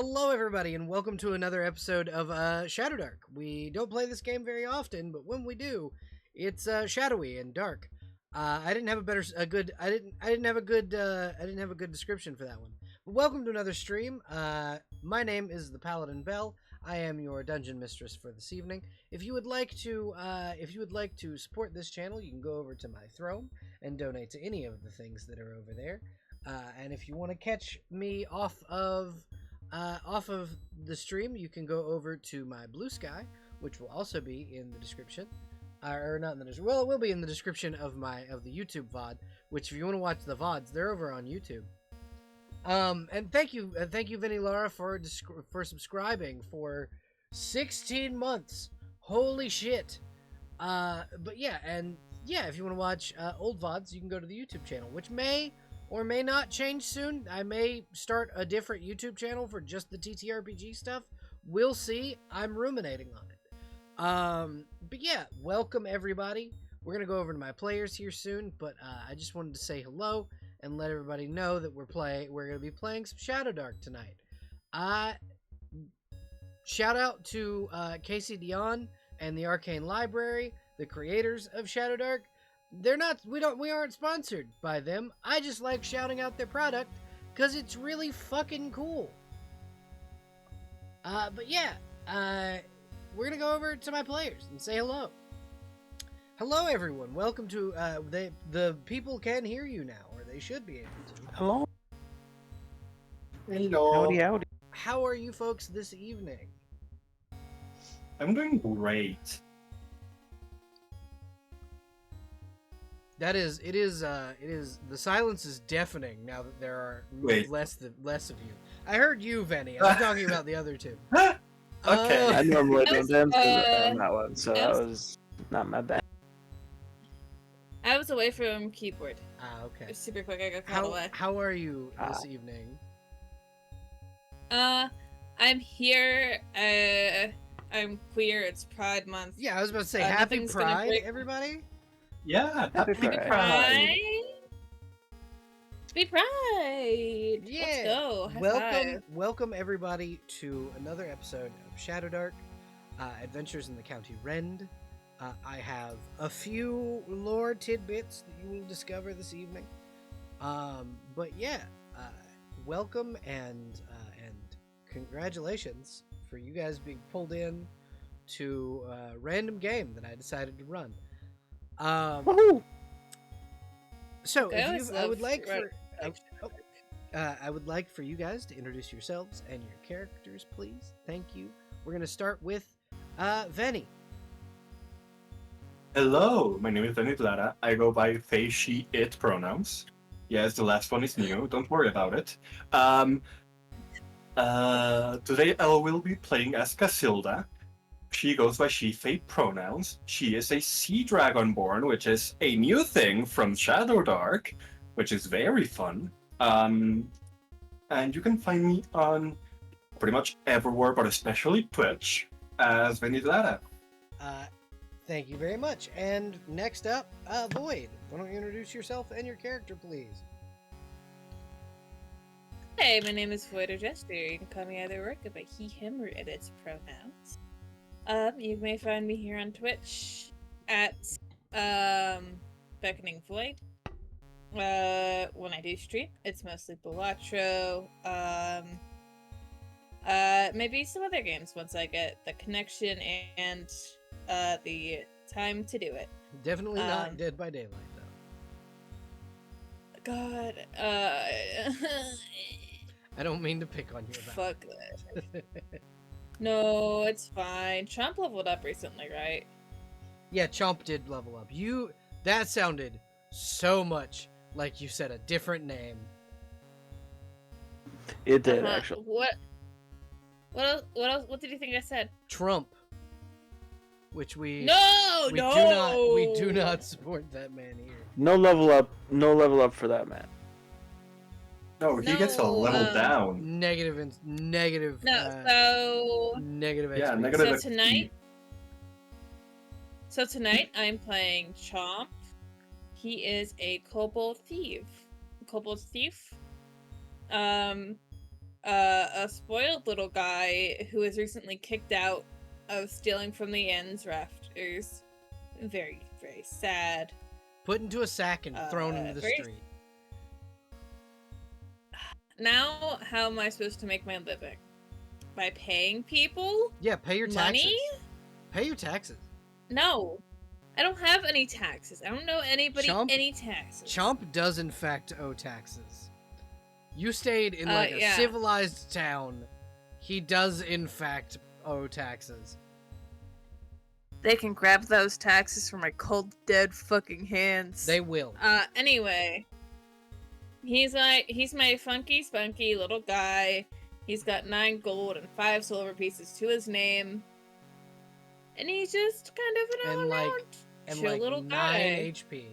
Hello, everybody, and welcome to another episode of Shadowdark. We don't play this game very often, but when we do, it's shadowy and dark. I didn't have a good description for that one. But welcome to another stream. My name is the Paladin Bell. I am your dungeon mistress for this evening. If you would like to support this channel, you can go over to my throne and donate to any of the things that are over there. And if you want to catch me off of the stream, you can go over to my Blue Sky, which will also be in the description. Or not in the description. Well, it will be in the description of the YouTube VOD. Which, if you want to watch the VODs, they're over on YouTube. And thank you, Vinny Lara, for subscribing for 16 months. Holy shit! But yeah, if you want to watch old VODs, you can go to the YouTube channel, which may or may not change soon. I may start a different YouTube channel for just the TTRPG stuff. We'll see. I'm ruminating on it. But yeah, welcome everybody. We're gonna go over to my players here soon, but I just wanted to say hello and let everybody know that we're gonna be playing some Shadowdark tonight. Shout out to Casey Dion and the Arcane Library, the creators of Shadowdark. We aren't sponsored by them. I just like shouting out their product because it's really fucking cool. But yeah, we're gonna go over to my players and say hello. Hello, everyone. Welcome to the people can hear you now, or they should be able to. Hello. Hello. Howdy, howdy. How are you folks this evening? I'm doing great. It is. The silence is deafening now that there are less of you. I heard you, Venny. I'm talking about the other two. Okay. I normally don't dance uh, on that one, so that was not my bad. I was away from keyboard. Okay. It's super quick. I got called away. How are you this evening? I'm here. I'm queer. It's Pride Month. Yeah, I was about to say Happy nothing's gonna Pride, break- everybody. Yeah, Happy happy Pride. Pride. Happy Pride. Yeah. Let's go. High five. Welcome everybody to another episode of Shadowdark, Adventures in the County Rend. I have a few lore tidbits that you will discover this evening. But yeah, welcome and congratulations for you guys being pulled in to a random game that I decided to run. Woohoo! So I always I would love like red- I would like for you guys to introduce yourselves and your characters, please. Thank you. We're gonna start with Venny. Hello, my name is Danny Lara. I go by they, she, it pronouns. Yes, the last one is new. Don't worry about it. Today I will be playing as Casilda. She goes by she, they pronouns. She is a sea dragonborn, which is a new thing from Shadowdark, which is very fun. And you can find me on pretty much everywhere, but especially Twitch, as Venny Lara. Thank you very much. And next up, Void. Why don't you introduce yourself and your character, please? Hey, my name is Voider Jester. You can call me either or by he, him, or it is pronouns. You may find me here on Twitch at Beckoning Void. When I do stream, it's mostly Balatro. Maybe some other games once I get the connection and the time to do it. Definitely not Dead by Daylight, though. God, I don't mean to pick on you about fuck that. No, it's fine. Trump leveled up recently, right? Yeah, Chomp did level up. That sounded so much like you said a different name. It did, actually. What else? What did you think I said? Trump. Which we do not support that man here. No level up for that man. No, he gets a level down. Negative. No, Negative. Yeah, XP. negative. So tonight I'm playing Chomp. He is a kobold thief. a spoiled little guy who was recently kicked out of stealing from the inn's rafters. Very, very sad. Put into a sack and thrown into the street. Now, how am I supposed to make my living? By paying people? Yeah, pay your taxes. Money? Pay your taxes. No. I don't have any taxes. I don't know anybody any taxes. Chomp does in fact owe taxes. You stayed in like a civilized town. He does in fact owe taxes. They can grab those taxes from my cold, dead fucking hands. They will. Anyway. He's my funky, spunky little guy. He's got 9 gold and 5 silver pieces to his name. And he's just kind of an all-around chill little guy. 9 HP.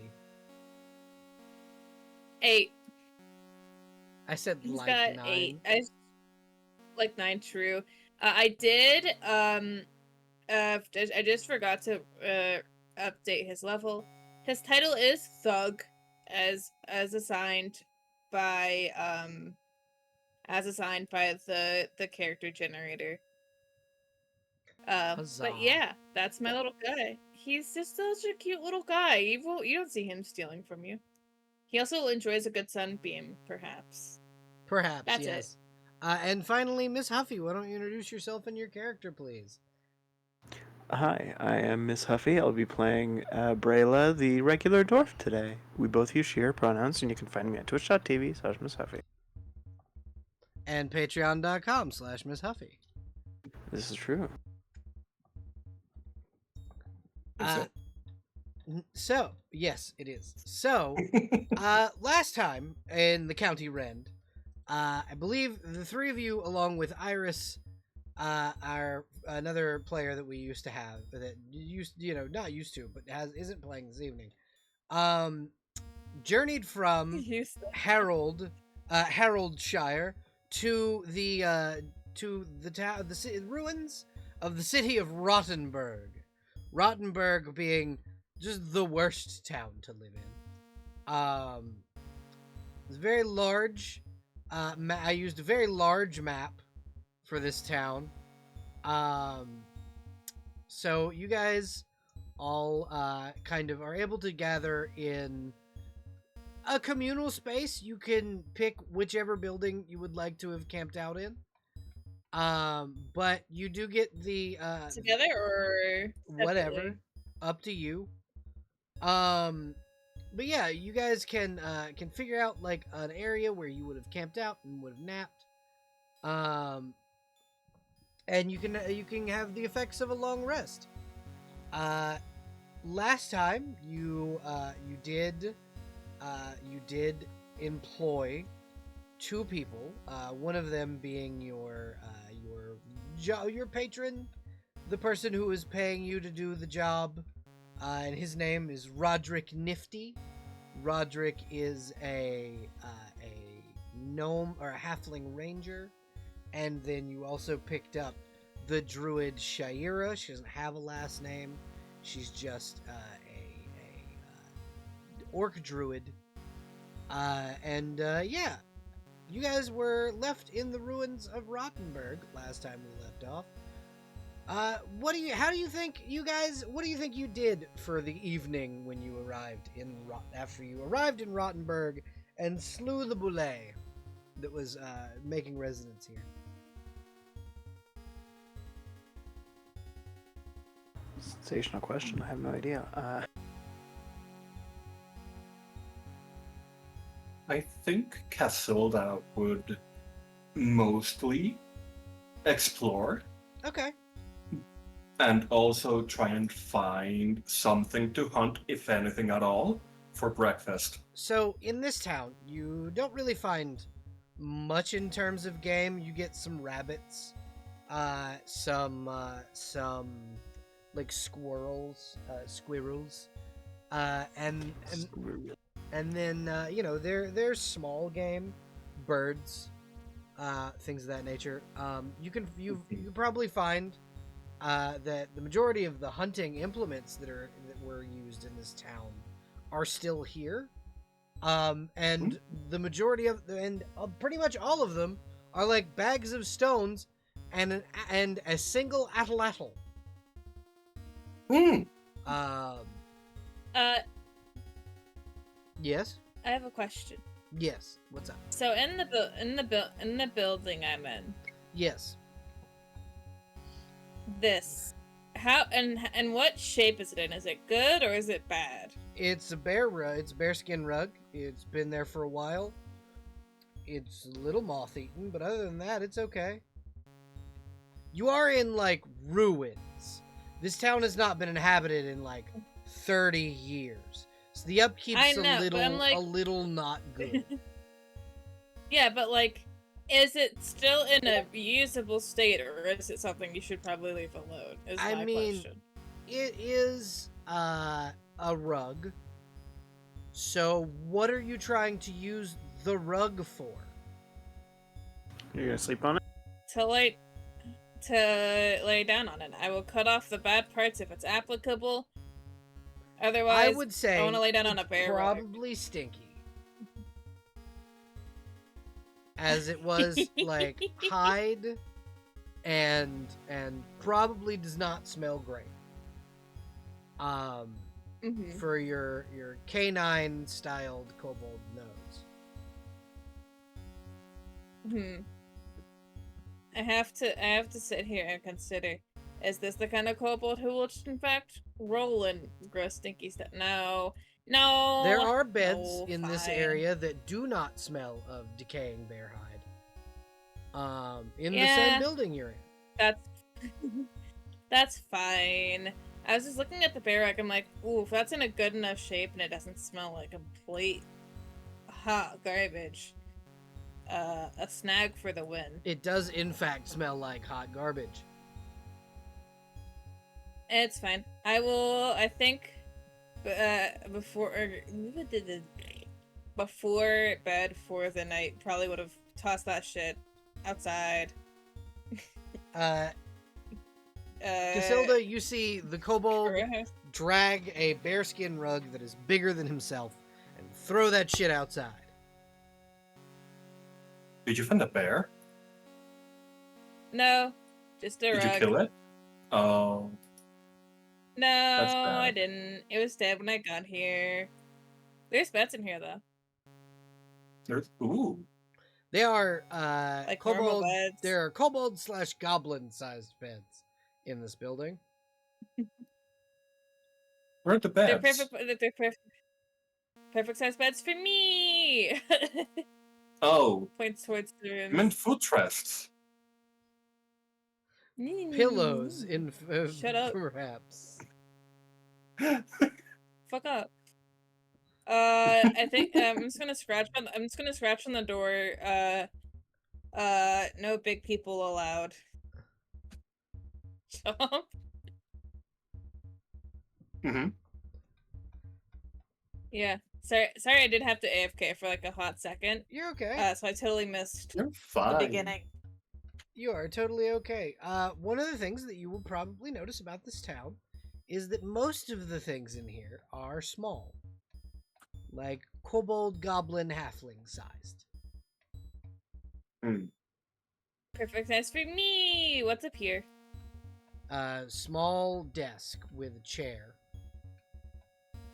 8. I said He's like got 9. 8. Like 9, true. I did, I just forgot to, update his level. His title is Thug, as assigned by, the character generator. But yeah, that's my little guy. He's just such a cute little guy. You don't see him stealing from you. He also enjoys a good sunbeam, perhaps. Perhaps, that's yes. And finally, Miss Huffy, why don't you introduce yourself and your character, please? Hi, I am Miss Huffy. I'll be playing Brayla, the regular dwarf today. We both use she, her pronouns, and you can find me at twitch.tv/Miss Huffy. And patreon.com/Miss Huffy. This is true. So, yes, it is. So, last time in the County Rend, I believe the three of you, along with Iris, are another player that we used to have, that not used to, but isn't playing this evening, journeyed from Haroldshire to the ruins of the city of Rottenburg. Rottenburg being just the worst town to live in. It's very large. I used a very large map for this town. So you guys all kind of are able to gather in a communal space. You can pick whichever building you would like to have camped out in. But you do get the together or separately? Whatever, up to you. But yeah, you guys can figure out like an area where you would have camped out and would have napped. And you can have the effects of a long rest. Last time you did employ 2 people. One of them being your patron, the person who is paying you to do the job, and his name is Roderick Nifty. Roderick is a gnome or a halfling ranger, and then you also picked up the druid Shaira. She doesn't have a last name. She's just a orc druid. Yeah. You guys were left in the ruins of Rottenburg last time we left off. What do you think you did for the evening when you arrived after you arrived in Rottenburg and slew the boulet that was making residence here? Sensational question. I have no idea. I think Casilda would mostly explore. Okay. And also try and find something to hunt, if anything at all, for breakfast. So, in this town, you don't really find much in terms of game. You get some rabbits, some like squirrels, and then there's small game, birds, things of that nature. You probably find that the majority of the hunting implements that were used in this town are still here, and the majority of pretty much all of them are like bags of stones and a single atlatl. Hmm. Uh, Yes. I have a question. Yes. What's up? So in the building I'm in, Yes. this, how and what shape is it in? Is it good or is it bad? It's a bear rug. It's a bearskin rug. It's been there for a while. It's a little moth-eaten, but other than that, it's okay. You are in like ruins. This town has not been inhabited in like 30 years. So the upkeep's I know, but I'm like- a little not good. Yeah, but like, is it still in a usable state, or is it something you should probably leave alone? Is I my mean- question. It is a rug. So what are you trying to use the rug for? You're gonna sleep on it? To lay down on it. I will cut off the bad parts if it's applicable. Otherwise, I would say I want to lay down on a it's bear rug. probably stinky. As it was like hide and probably does not smell great. Mhm. For your canine styled kobold nose. Hmm. I have to sit here and consider: is this the kind of kobold who will, in fact, roll and gross stinky stuff? No, no. There are beds no, in this fine. area that do not smell of decaying bear hide. In the Yeah. same building you're in. That's that's fine. I was just looking at the bear rug. I'm like, ooh, if that's in a good enough shape and it doesn't smell like complete hot garbage, a snag for the win. It does in fact smell like hot garbage. It's fine. I think, before bed for the night, probably would have tossed that shit outside. Casilda, you see the kobold drag a bearskin rug that is bigger than himself and throw that shit outside. Did you find a bear? No, just a Did rug. you kill it? Oh. No, That's bad. I didn't. It was dead when I got here. There's beds in here though. Ooh. They are Like normal kobold. beds. There are kobold/goblin-sized beds in this building. Where are the They're beds? perfect size beds for me. Oh, Points towards the I rooms. meant footrests. Pillows in Shut up. perhaps. Fuck up. I think I'm just gonna scratch on the door. No big people allowed. Jump. Mm-hmm. Yeah. Sorry, I did have to AFK for like a hot second. You're okay. So I totally missed You're the fine. beginning. You are totally okay. One of the things that you will probably notice about this town is that most of the things in here are small. Like kobold, goblin, halfling sized. Hmm. Perfect size for me. What's up here? Small desk with a chair.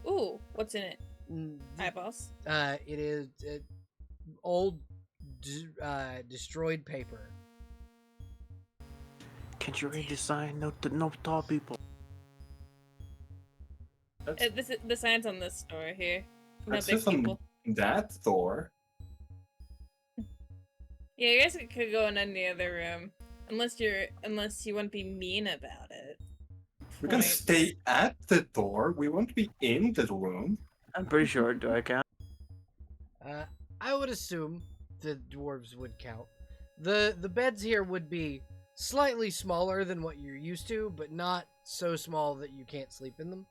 Ooh, what's in it? Mm, Eyeballs. It is old, destroyed paper. Can't you read the sign? No tall people. The signs on this door here. No That's big just on people. that door. Yeah, you guys could go in any other room, unless you want to be mean about it. We can Right. stay at the door. We won't be in the room. I'm pretty sure. Do I count? I would assume the dwarves would count. The beds here would be slightly smaller than what you're used to, but not so small that you can't sleep in them.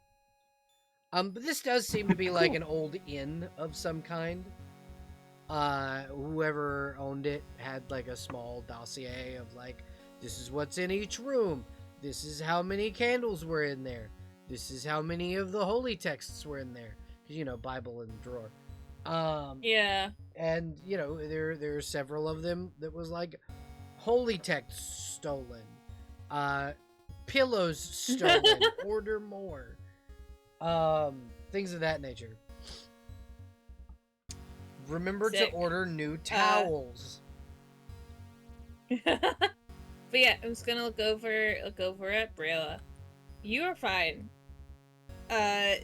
But this does seem to be like an old inn of some kind. Whoever owned it had like a small dossier of like, this is what's in each room. This is how many candles were in there. This is how many of the holy texts were in there. 'Cause, Bible in the drawer. Yeah. and you know there are several of them that was like holy text stolen, pillows stolen, order more, things of that nature. Remember Sick. to order new towels. But yeah, I'm just gonna look over at Brayla. You are fine.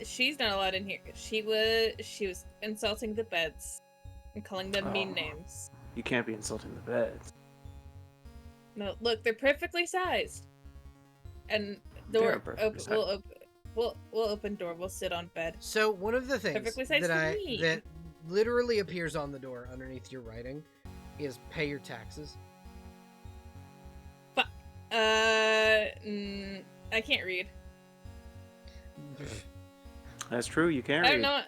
She's not allowed in here. She was insulting the beds and calling them mean Oh. names. You can't be insulting the beds. No, look, they're perfectly sized. And They are door perfectly open. We'll open door. We'll sit on bed. So one of the things Perfectly sized that for me. that literally appears on the door underneath your writing is pay your taxes. I can't read. That's true. You can't. I don't know.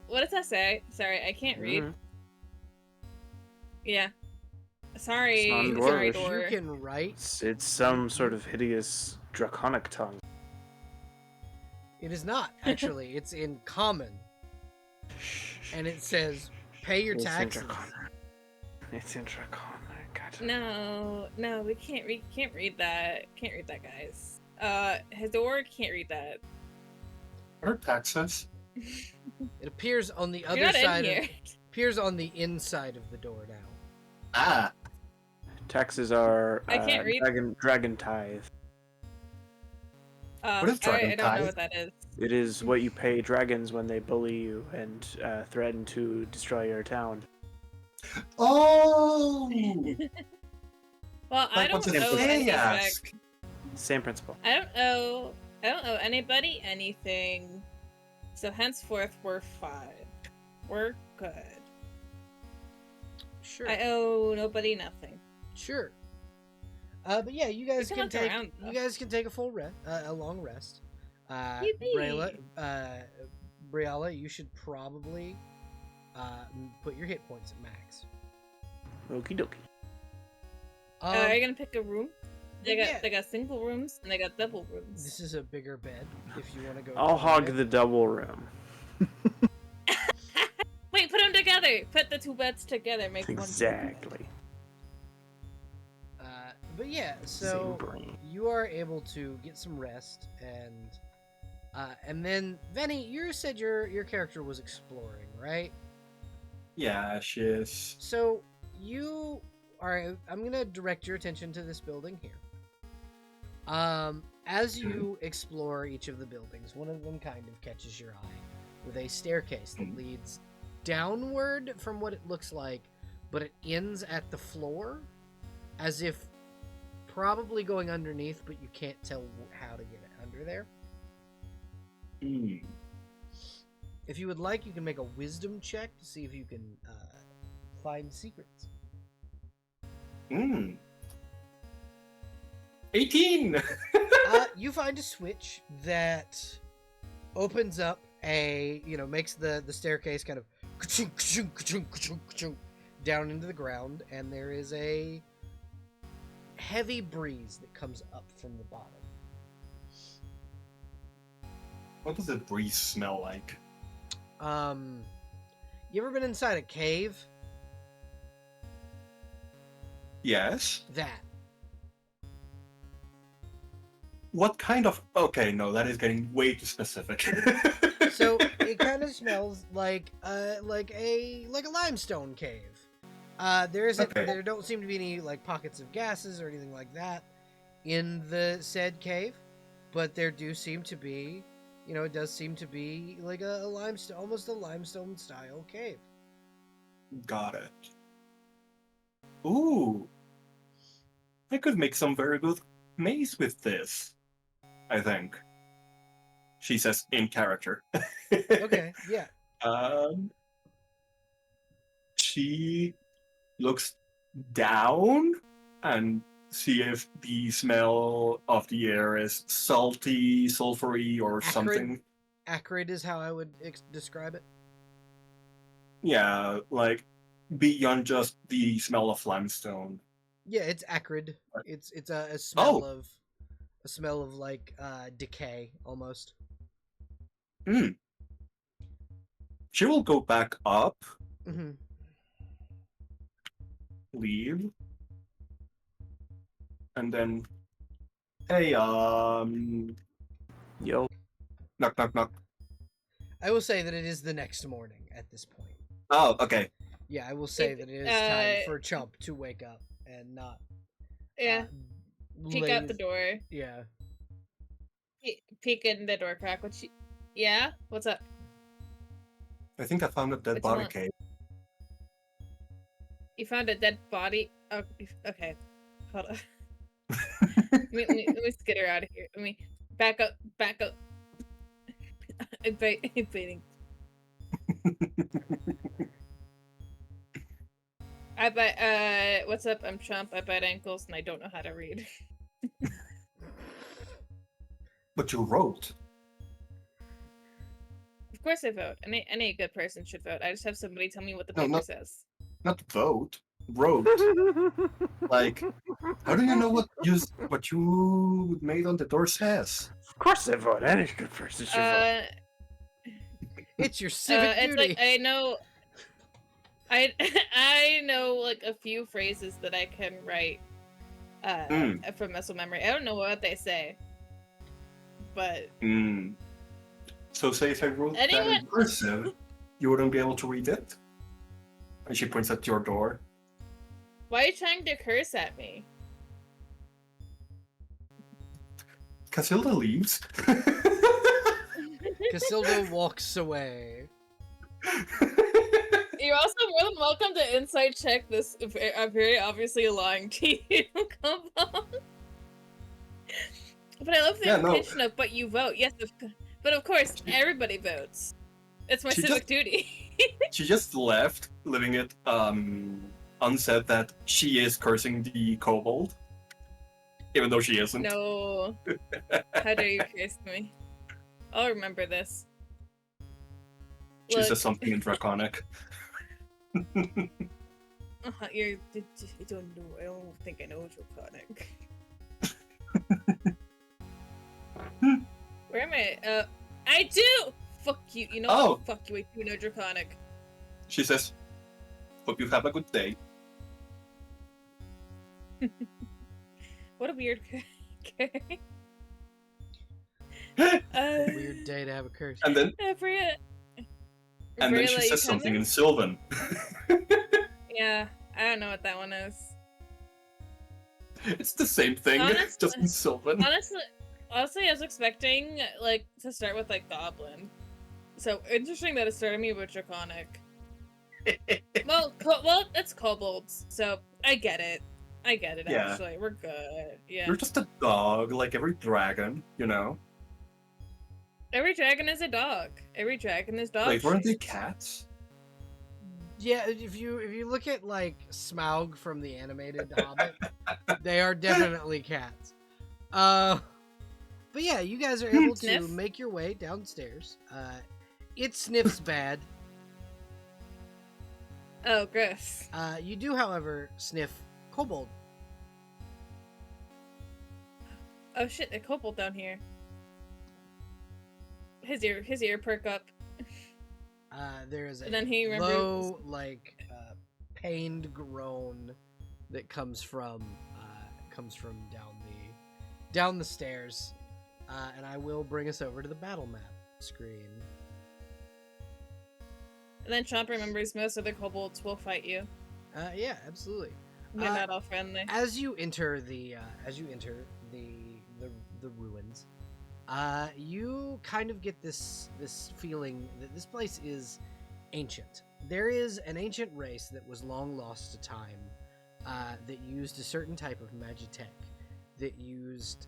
What does that say? Sorry, I can't read. Mhm. Yeah. Sorry, It's not sorry, Dwarvish. You door. can write. It's some sort of hideous draconic tongue. It is not actually. It's in common, and it says pay your It's in taxes. draconic. It's in draconic. Gotcha. No, we can't read. Can't read that. Can't read that, guys. Hador can't read that. Her taxes. It appears on the You're other not in side. here. Appears on the inside of the door now. Ah, Taxes are I can't read. dragon tithe. What is I dragon don't know tithe? what that is. It is what you pay dragons when they bully you and threaten to destroy your town. oh! Well, I Like don't what know they anything. ask. Same principle. I don't owe anybody anything. So henceforth, we're fine. We're good. Sure. I owe nobody nothing. Sure. But yeah, you guys can can look take around, though. you guys can take a full rest, a long rest. Yippee. Briella, you should probably put your hit points at max. Okie dokie. Are you gonna pick a room? yeah. They got single rooms and they got double rooms. This is a bigger bed if you want to go. I'll hog bed. the double room. Wait, put them together. Put the two beds together. Make Exactly. But yeah, Same so brain. you are able to get some rest, and then Venny, you said your character was exploring, right? Yeah, she is. So you are. I'm gonna direct your attention to this building here. As you explore each of the buildings, one of them kind of catches your eye with a staircase that leads downward from what it looks like, but it ends at the floor, as if probably going underneath, but you can't tell how to get it under there. Mm. If you would like, you can make a wisdom check to see if you can find secrets. 18! You find a switch that opens up makes the staircase kind of down into the ground, and there is a heavy breeze that comes up from the bottom. What does the breeze smell like? You ever been inside a cave? Yes. That. What kind of... Okay, no, that is getting way too specific. So it kind of smells like a limestone cave. There don't seem to be any like pockets of gases or anything like that in the said cave, but there do seem to be, it does seem to be like a limestone, almost a limestone style cave. Got it. Ooh. I could make some very good maze with this, I think. She says in character. Okay, yeah. She looks down and see if the smell of the air is salty, sulfury, or Acrid. something. Acrid is how I would describe it. Yeah, like beyond just the smell of limestone. Yeah, it's acrid. It's a smell of like decay almost. She will go back up Mm-hmm. leave. And then, hey, Yo. knock, knock, knock. I will say that it is the next morning at this point. Oh, okay. Yeah, I will say that it is time for Chump to wake up and not. Yeah. Peek out the laze- door. Yeah. Peek in the door crack. What she? Yeah. What's up? I think I found a dead What you body want? cave. You found a dead body. Oh, okay. Hold on. let me get her out of here. Let me back up. Back up. I'm baiting. I bite. What's up? I'm Chump. I bite ankles, and I don't know how to read. But you wrote. Of course, I vote. Any good person should vote. I just have somebody tell me what the No, paper not- says. Not vote. Wrote. Like, how do you know what you made on the door says? Of course I vote. Any good person should vote. It's your civic It's duty. like I know. I know like a few phrases that I can write from muscle memory. I don't know what they say, but So say if I wrote that in cursive, you wouldn't be able to read it? And she points at your door. why are you trying to curse at me? Casilda leaves. Casilda walks away. You're also more than welcome to insight check this. I'm very obviously lying to you. Come on. But I love the implication of "but you vote." Yes, but of course everybody votes. It's my civic duty. She just left, leaving it unsaid that she is cursing the kobold, even though she isn't. No. How dare you curse me? I'll remember this. She says something in Draconic. I don't know. I don't think I know Draconic. Where am I? I do! Fuck you. You know what? Fuck you. I do know Draconic. She says, hope you have a good day. What a weird Weird day to have a curse. And then she says something in Sylvan. Yeah, I don't know what that one is. It's the same thing, just in Sylvan. Honestly, I was expecting like to start with like Goblin. So interesting that it started me with Draconic. well, it's kobolds, so I get it. Yeah. Actually, we're good. Yeah. You're just a dog, like every dragon, you know. Every dragon is a dog. Every dragon is dog. Wait, weren't they cats? Yeah, if you look at like Smaug from the animated Hobbit, they are definitely cats. But yeah, you guys are able to make your way downstairs. It sniffs bad. Oh, gross. You do, however, sniff kobold. Oh shit, a kobold down here. His ear perk up. There is a and then he low, pained groan that comes from down the stairs, and I will bring us over to the battle map screen. And then Chomp remembers most of the kobolds will fight you. Yeah, absolutely. They're not all friendly. As you enter the ruins, you kind of get this feeling that this place is ancient. There is an ancient race that was long lost to time, that used a certain type of magitech, that used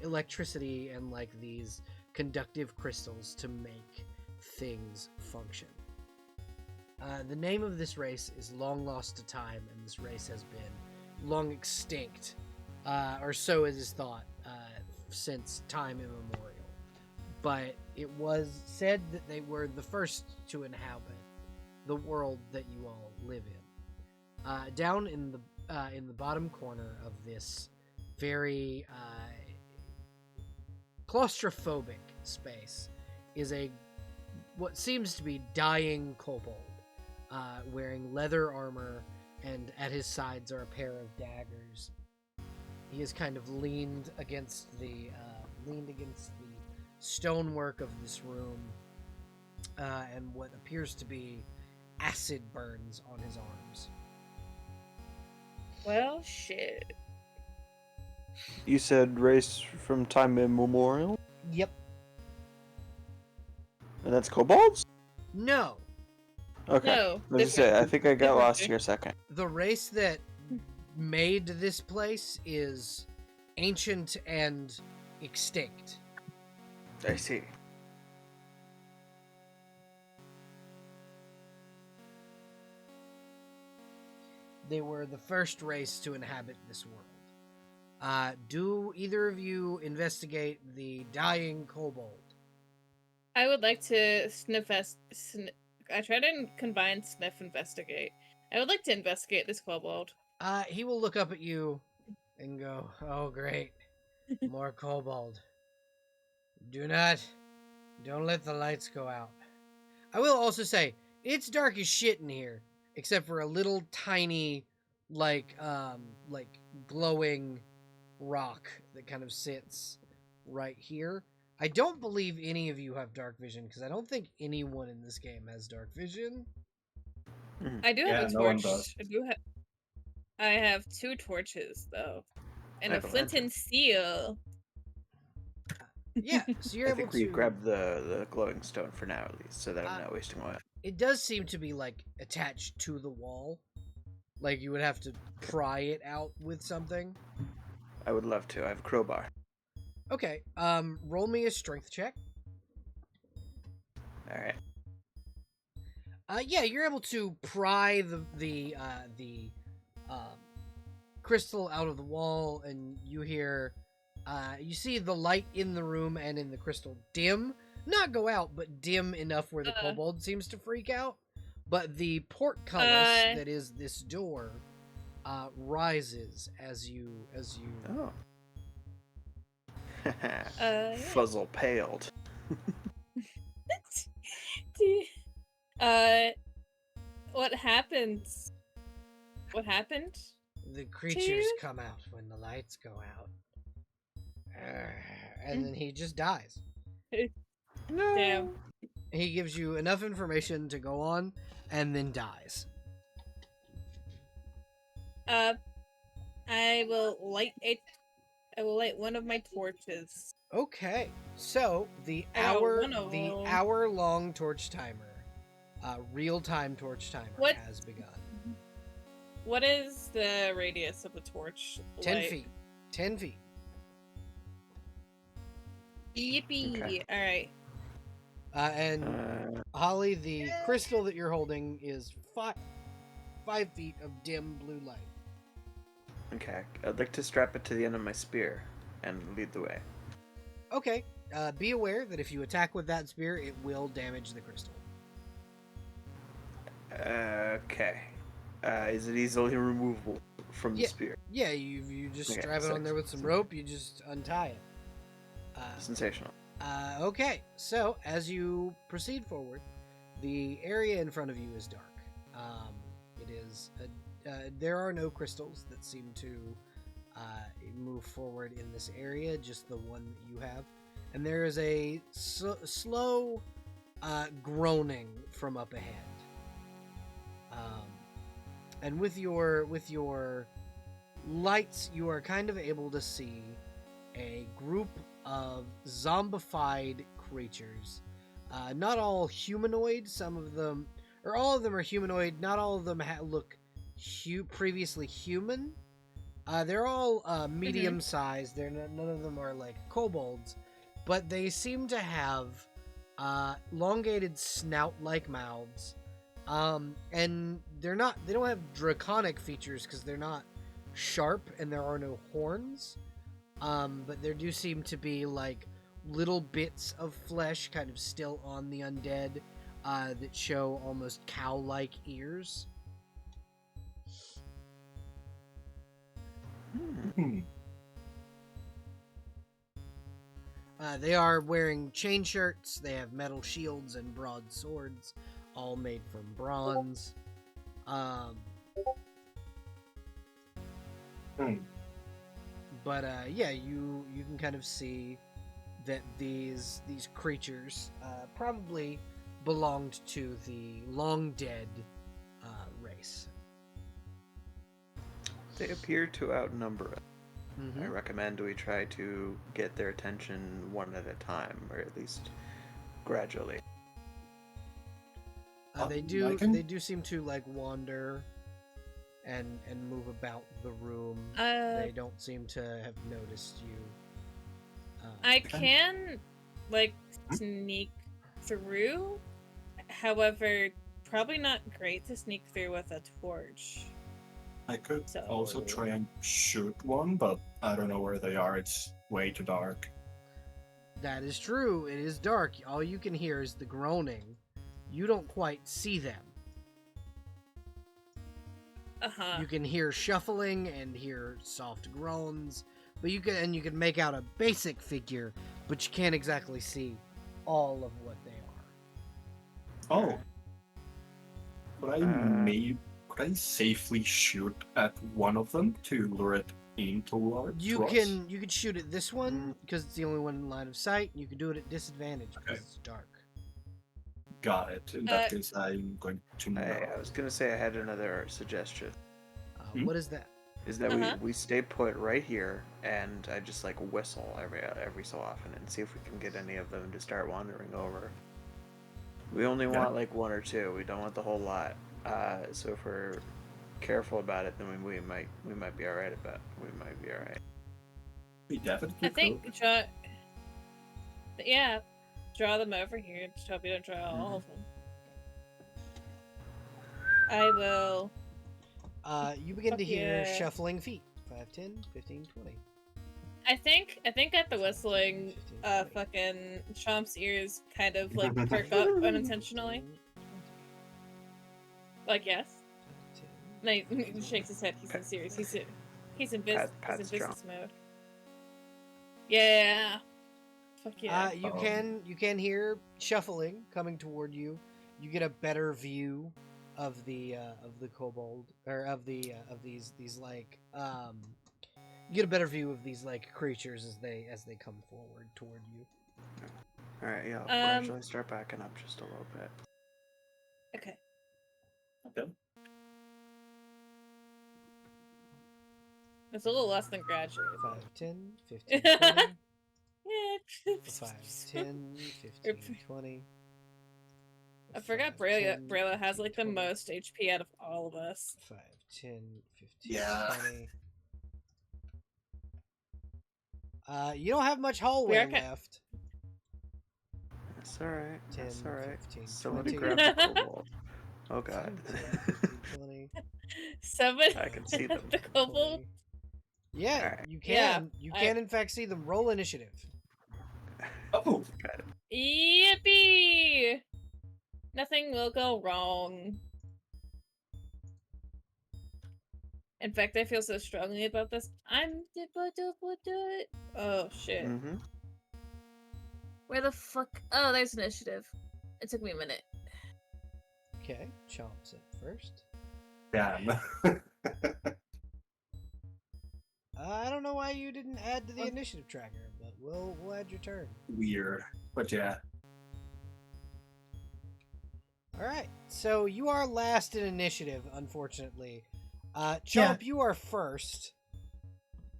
electricity and like these conductive crystals to make things function. The name of this race is long lost to time, and this race has been long extinct, or so it is thought, since time immemorial. But it was said that they were the first to inhabit the world that you all live in. Down in the bottom corner of this very claustrophobic space is what seems to be dying kobold, wearing leather armor and at his sides are a pair of daggers. He is kind of leaned against the stonework of this room, and what appears to be acid burns on his arms. Well, shit. You said race from time immemorial? Yep. And that's kobolds? No. Okay. No, I was just say, I think I got different lost thing. here a second. The race that made this place is ancient and extinct. I see. They were the first race to inhabit this world. Do either of you investigate the dying kobold? I would like to I try to combine sniff investigate. I would like to investigate this kobold. He will look up at you and go, "Oh, great. More kobold. Don't let the lights go out." I will also say, it's dark as shit in here, except for a little tiny, like glowing rock that kind of sits right here. I don't believe any of you have dark vision, because I don't think anyone in this game has dark vision. I do Yeah, have a no one torch. does. I have 2 torches though, and I a have a flint lantern. and steel. Yeah, so you're I able think to... we grab the glowing stone for now, at least, so that I'm Uh, not wasting oil. It does seem to be, like, attached to the wall. Like, you would have to pry it out with something. I would love to. I have a crowbar. Okay, roll me a strength check. Alright. Yeah, you're able to pry the crystal out of the wall, and you hear, you see the light in the room and in the crystal dim. Not go out, but dim enough where the kobold seems to freak out. But the portcullis that is this door rises as you. Oh. Fuzzle paled. What happens? What happened? The creatures come out when the lights go out. And then he just dies. No. Damn. He gives you enough information to go on, and then dies. I will light one of my torches. Okay, so the I got one of them. hour-long torch timer, real-time torch timer has begun. What is the radius of the torch? 10 feet. 10 feet. Yippee! Okay. All right. And Holly, the crystal that you're holding is 5 feet of dim blue light. Okay. I'd like to strap it to the end of my spear and lead the way. Okay, be aware that if you attack with that spear, it will damage the crystal. Okay. Is it easily removable from the spear? Yeah, you just Okay, strap it on there with some rope, you just untie it. Sensational. Okay, so as you proceed forward, the area in front of you is dark. It is there are no crystals that seem to move forward in this area, just the one that you have, and there is a slow groaning from up ahead. And with your lights, you are kind of able to see a group of zombified creatures. Not all humanoid. Some of them, or all of them, are humanoid. Not all of them look previously human. They're all medium-sized. None of them are like kobolds, but they seem to have elongated snout-like mouths. And they don't have draconic features because they're not sharp and there are no horns. But there do seem to be like little bits of flesh kind of still on the undead that show almost cow-like ears. They are wearing chain shirts. They have metal shields and broad swords, all made from bronze. Hmm. But yeah, you can kind of see that these creatures probably belonged to the long dead race. They appear to outnumber us. Mm-hmm. I recommend we try to get their attention one at a time, or at least gradually. They do seem to like wander and move about the room. They don't seem to have noticed you. I can like sneak through. However, probably not great to sneak through with a torch. I could So- also try and shoot one, but I don't know where they are. It's way too dark. That is true. It is dark. All you can hear is the groaning. You don't quite see them. Uh-huh. You can hear shuffling and hear soft groans, but you can make out a basic figure, but you can't exactly see all of what they are. Oh. Could I safely shoot at one of them to lure it in towards You us? can shoot at this one because it's the only one in line of sight. You can do it at disadvantage because it's dark. Got it. In that case, I'm going to. I was gonna say I had another suggestion. What is that? Is that we stay put right here, and I just like whistle every so often and see if we can get any of them to start wandering over. We only want like one or two. We don't want the whole lot. So if we're careful about it, then we might be all right. We might be all right. We definitely. I think draw them over here. Just hope you don't draw all of them. I will. You begin to hear yeah. shuffling feet. 5, 10, 15, 20. I think at the whistling, 15, 20. fucking Chomp's ears kind of like perk up unintentionally. Like yes. 10, No, he shakes his head. He's in serious. He's in business mode. Yeah. Fuck yeah. You can hear shuffling coming toward you. You get a better view of the kobold or of these like you get a better view of these like creatures as they come forward toward you. All right, yeah. I'll gradually start backing up just a little bit. Okay. Okay. It's a little less than gradually. 5, 10, 15, 20. Yeah. 5, 10, 15, 20. I forgot 5, 10, Brayla has like 15, the 20. most HP out of all of us. 5, 10, 15, Yeah. 20. You don't have much hallway left. That's all right. 10, That's all right. 15, Somebody 20. grab the kobold. Oh 10, god. 15, 20. Somebody. I can see them. The kobold. 20. Yeah, Alright. you can. Yeah, You can in fact see them. Roll initiative. Oh. Got it. Yippee! Nothing will go wrong. In fact, I feel so strongly about this. Oh shit. Mm-hmm. Where the fuck? Oh, there's initiative. It took me a minute. Okay, Chomp's up first. Damn. I don't know why you didn't add to the initiative tracker, but we'll add your turn. Weird. But yeah. Alright, so you are last in initiative, unfortunately. Chomp, Yeah. you are first.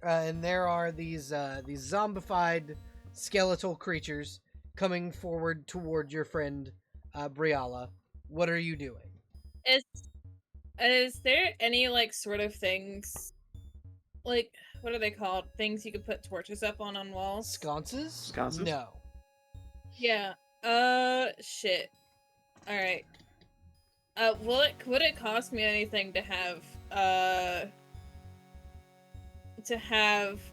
And there are these zombified skeletal creatures coming forward toward your friend Briala. What are you doing? Is there any like sort of things, like what are they called? Things you could put torches up on walls? Sconces? Sconces? No. Yeah. Shit. All right. Would it cost me anything to have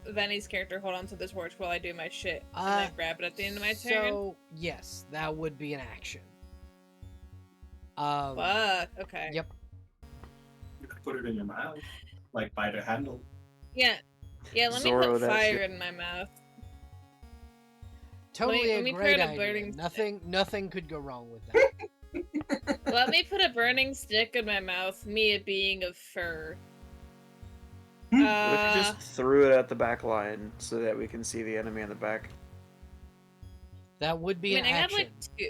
Venny's character hold on to the torch while I do my shit and then grab it at the end of my turn? So yes, that would be an action. Fuck. Okay. Yep. You could put it in your mouth. Like by the handle. Yeah. Yeah. Let me Zorro put that fire shit. in my mouth. Totally let a me great put a idea. burning Nothing could go wrong with that. Let me put a burning stick in my mouth. Me, a being of fur. What if you just threw it at the back line so that we can see the enemy in the back? That would be I mean, an I have action. like two.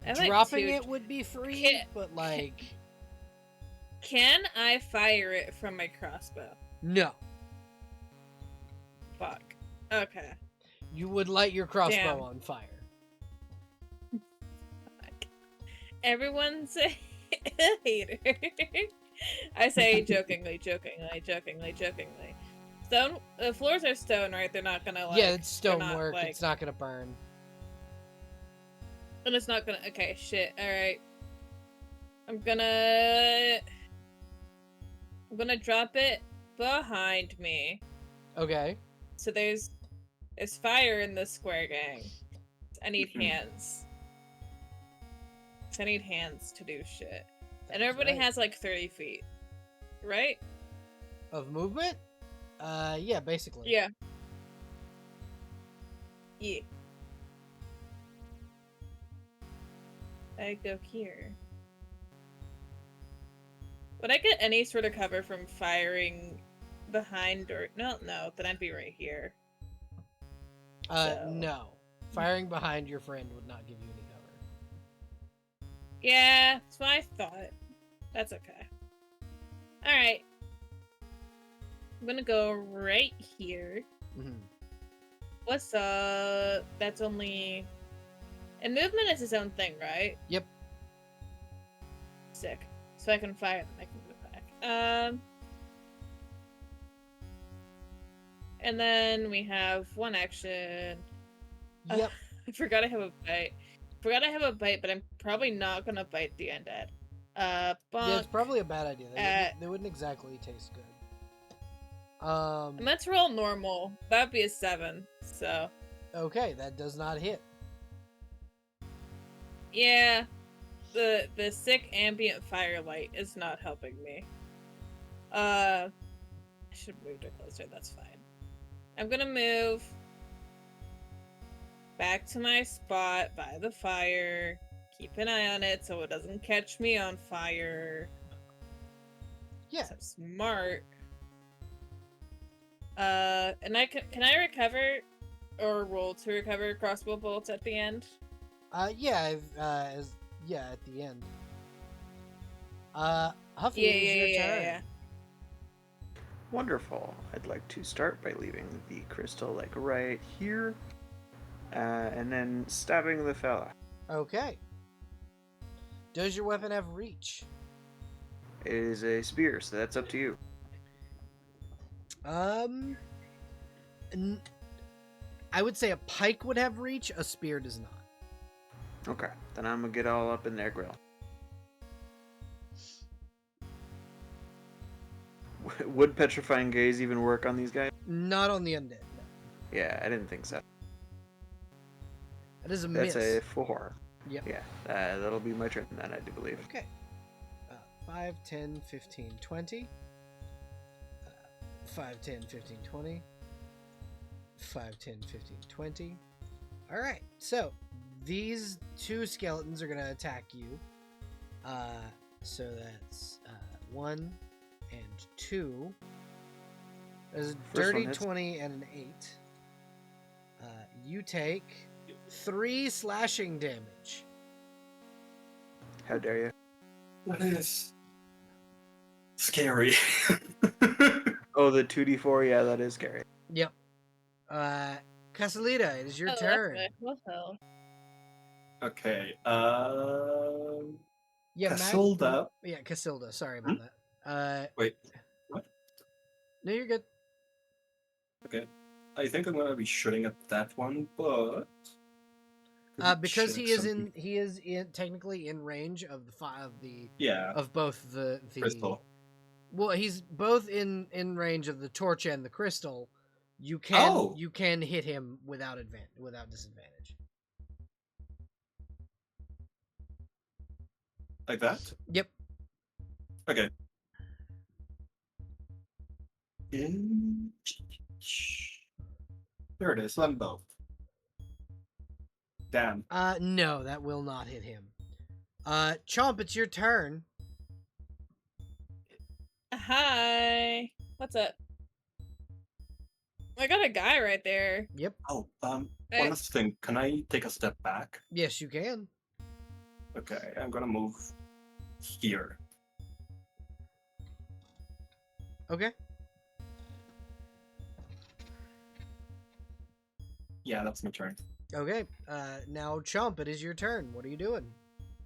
I have, like, Dropping two- it would be free, Can- but like Can I fire it from my crossbow? no. Fuck. Okay. You would light your crossbow Damn. on fire. Everyone's a hater. I say jokingly. Stone. The floors are stone, right? They're not gonna like. Yeah, it's they're not, stonework. like- It's not gonna burn. And it's not gonna. Okay, shit. All right. I'm gonna drop it behind me. Okay. So there's fire in this square, gang. I need hands. I need hands to do shit. And That's everybody right. has like 30 feet, right? Of movement? Yeah, basically. Yeah. Yeah. I go here. Would I get any sort of cover from firing behind or no? Then I'd be right here. So- No. Firing behind your friend would not give you any cover. Yeah, that's what I thought. That's okay. Alright. I'm gonna go right here. Mhm. What's up? That's only... And movement is its own thing, right? Yep. Sick. So I can fire them. I can move back. And then we have one action. Yep. I forgot I have a bite. But I'm probably not gonna bite the undead. Yeah, it's Bonk. probably a bad idea. They wouldn't exactly taste good. Let's roll normal. That'd be a 7. So Okay, that does not hit. yeah, the sick ambient firelight is not helping me. I should move it closer. That's fine. I'm gonna move back to my spot by the fire. Keep an eye on it so it doesn't catch me on fire. Yeah. So smart. And can I recover or roll to recover crossbow bolts at the end? Yeah, at the end. Huffy, it is your turn. Yeah. Wonderful. I'd like to start by leaving the crystal like right here, and then stabbing the fella. Okay. Does your weapon have reach? It is a spear, so that's up to you. I would say a pike would have reach. A spear does not. Okay, then I'm gonna get all up in their grill. Would petrifying gaze even work on these guys? Not on the undead. No. Yeah, I didn't think so. That is a That's miss. a 4. Yep. Yeah, that'll be my turn then, I do believe. Okay. 5, 10, 15, 20. 5, 10, 15, 20. 5, 10, 15, 20. Alright, so these two skeletons are going to attack you. So that's 1 and 2. There's a dirty 20 and an 8. You take 3 slashing damage. How dare you? That is scary. Oh, the 2d4, yeah, that is scary. Yep. Casalita, it is your Oh, turn. that's what the hell? Okay. Yeah, Casilda. Yeah, Casilda. Sorry about that. Wait. What? No, you're good. Okay. I think I'm gonna be shooting at that one, but Because Shit, he is something- technically in range of yeah, of both the crystal. Well, he's both in range of the torch and the crystal. You can hit him without disadvantage. Like that? Yep. Okay. There it is. Them both. Damn. No, that will not hit him. Chomp, it's your turn. Hi. What's up? I got a guy right there. Yep. Oh, one Hey. last thing. Can I take a step back? Yes, you can. Okay, I'm gonna move here. Okay. Yeah, that's my turn. Okay. Now, Chomp, it is your turn. What are you doing?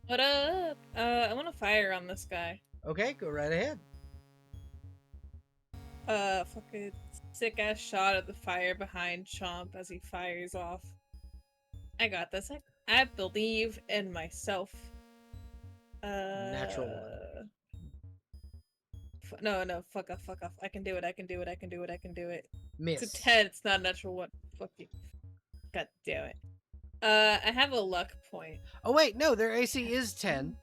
What up? I want to fire on this guy. Okay, go right ahead. Fucking sick ass shot at the fire behind Chomp as he fires off. I got this. I believe in myself. Natural one. No, fuck off. I can do it. I can do it. Miss. It's a 10. It's not a natural one. Fuck you. God damn it. I have a luck point. Oh wait, no, their AC is 10.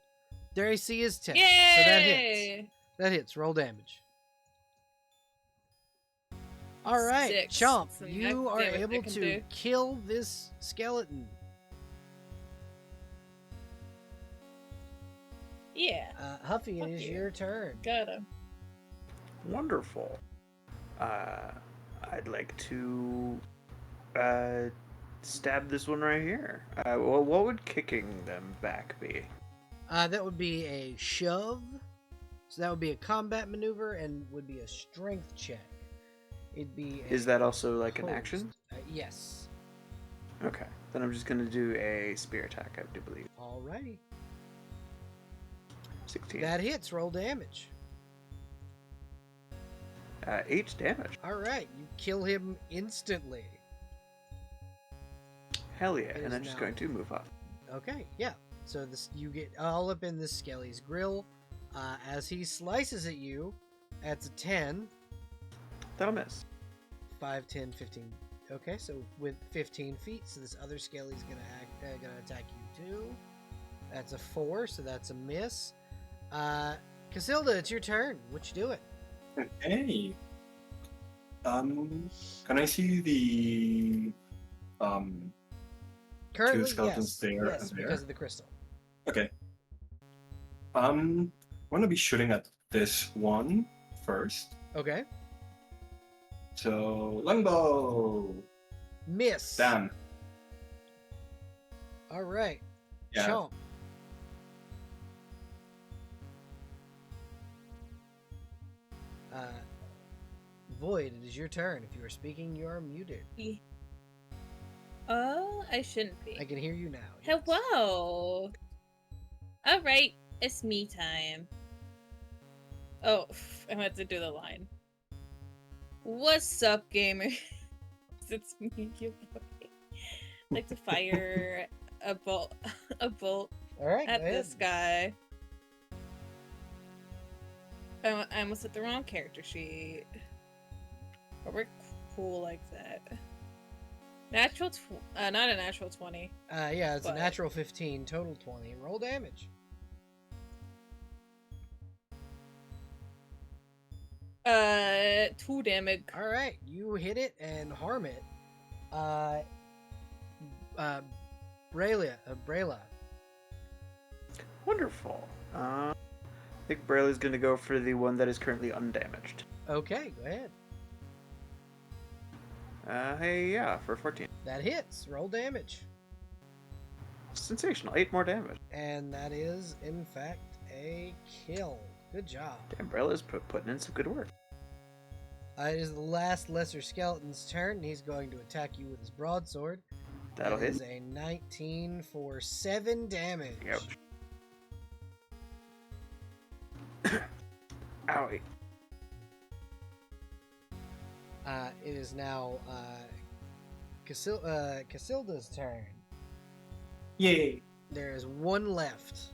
Their AC is 10. Yay! So that hits. That hits. Roll damage. All right, 6. Chomp, So you are able to kill this skeleton. Yeah. Huffy, Fuck it is you. your turn. Got him. Wonderful. I'd like to stab this one right here. Well, what would kicking them back be? That would be a shove. So that would be a combat maneuver and would be a strength check. It'd be. Is that also like an opposed. action? Yes. Okay, then I'm just gonna do a spear attack, I do believe. Alrighty. 16. That hits. Roll damage. 8 damage. Alright, you kill him instantly. Hell yeah, It and is I'm just now- going to move up. Okay, yeah. So this you get all up in this Skelly's grill. As he slices at you, that's a 10. That'll miss. 5, 10, 15. Okay, so with 15 feet, so this other Skelly's gonna attack you too. That's a 4, so that's a miss. Casilda, it's your turn. What you doing? Okay. Can I see the Currently, skeletons yes, there yes, and because there? of the crystal. Okay. I'm gonna be shooting at this one first. Okay, So longbow. miss. Damn. All right, Yeah. Chomp. Void, it is your turn. If you are speaking, you are muted. I shouldn't be. I can hear you now. yes. Hello. All right, it's me time. Oh, I meant to do the line. What's up, gamers? It's me, your boy. I'd like to fire a bolt All right, at go ahead. this guy. I almost hit the wrong character sheet. But we're cool like that. Not a natural 20. Yeah, it's a but- natural 15, total 20. Roll damage. 2 damage. All right, you hit it and harm it. Brayla. Wonderful. I think Brayley's gonna go for the one that is currently undamaged. Okay, go ahead. Hey, yeah, for 14. That hits. Roll damage. Sensational. 8 more damage. And that is, in fact, a kill. Good job. Damn, Brayley's putting in some good work. It is the last lesser skeleton's turn, and he's going to attack you with his broadsword. That'll That is hit. a 19 for 7 damage. Yep. Owie. It is now Casilda's turn. Yay! There is one left.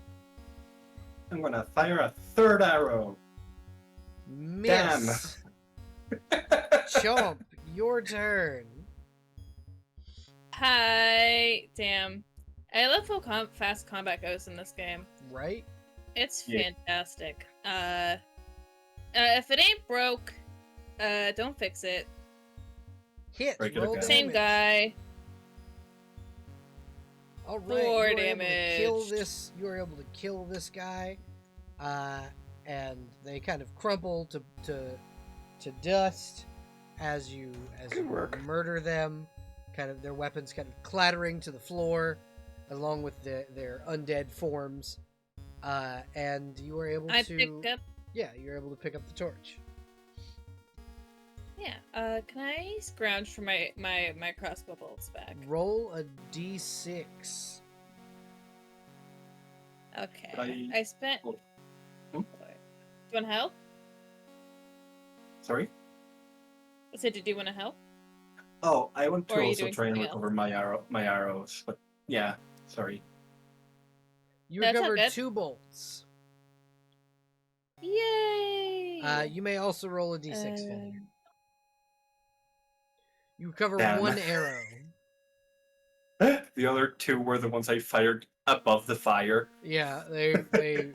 I'm gonna fire a third arrow. Miss. Chomp, your turn. Hi. Damn. I love how fast combat goes in this game. Right? It's Yeah. fantastic. If it ain't broke, don't fix it. Hit. Regular Roll guy. Same damage. guy. All right. 4 you are able to kill damage. this. You are able to kill this guy. and they kind of crumple to dust as you Good work. murder them. Kind of their weapons kind of clattering to the floor, along with their undead forms. And you are able I to pick up. you're able to pick up the torch. Yeah. Can I scrounge for my crossbow bolts back? Roll a d6. Okay. I spent. Oh. Do you want help? Sorry? I said, did you want to help? Oh, I want to Or are you also doing try and something recover my arrows, but yeah, sorry. You That's all recover good. 2 bolts. Yay! You may also roll a d6, Fanny. You recover Damn. 1 arrow. The other 2 were the ones I fired above the fire. Yeah, they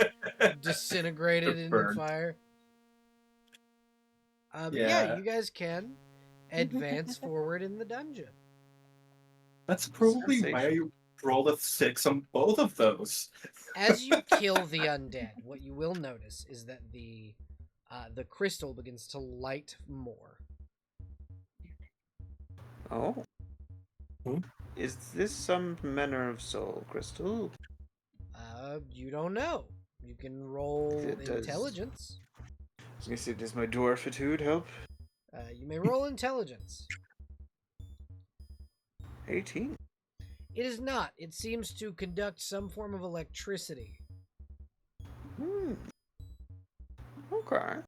disintegrated They're into burned. fire. But Yeah. you guys can advance forward in the dungeon. That's probably why I Sensation. rolled a 6 on both of those. As you kill the undead, what you will notice is that the crystal begins to light more. Oh. Hmm? Is this some manner of soul crystal? You don't know. You can roll It does- intelligence. I was gonna say, does my dwarfitude help? You may roll intelligence. 18. It is not. It seems to conduct some form of electricity. Okay.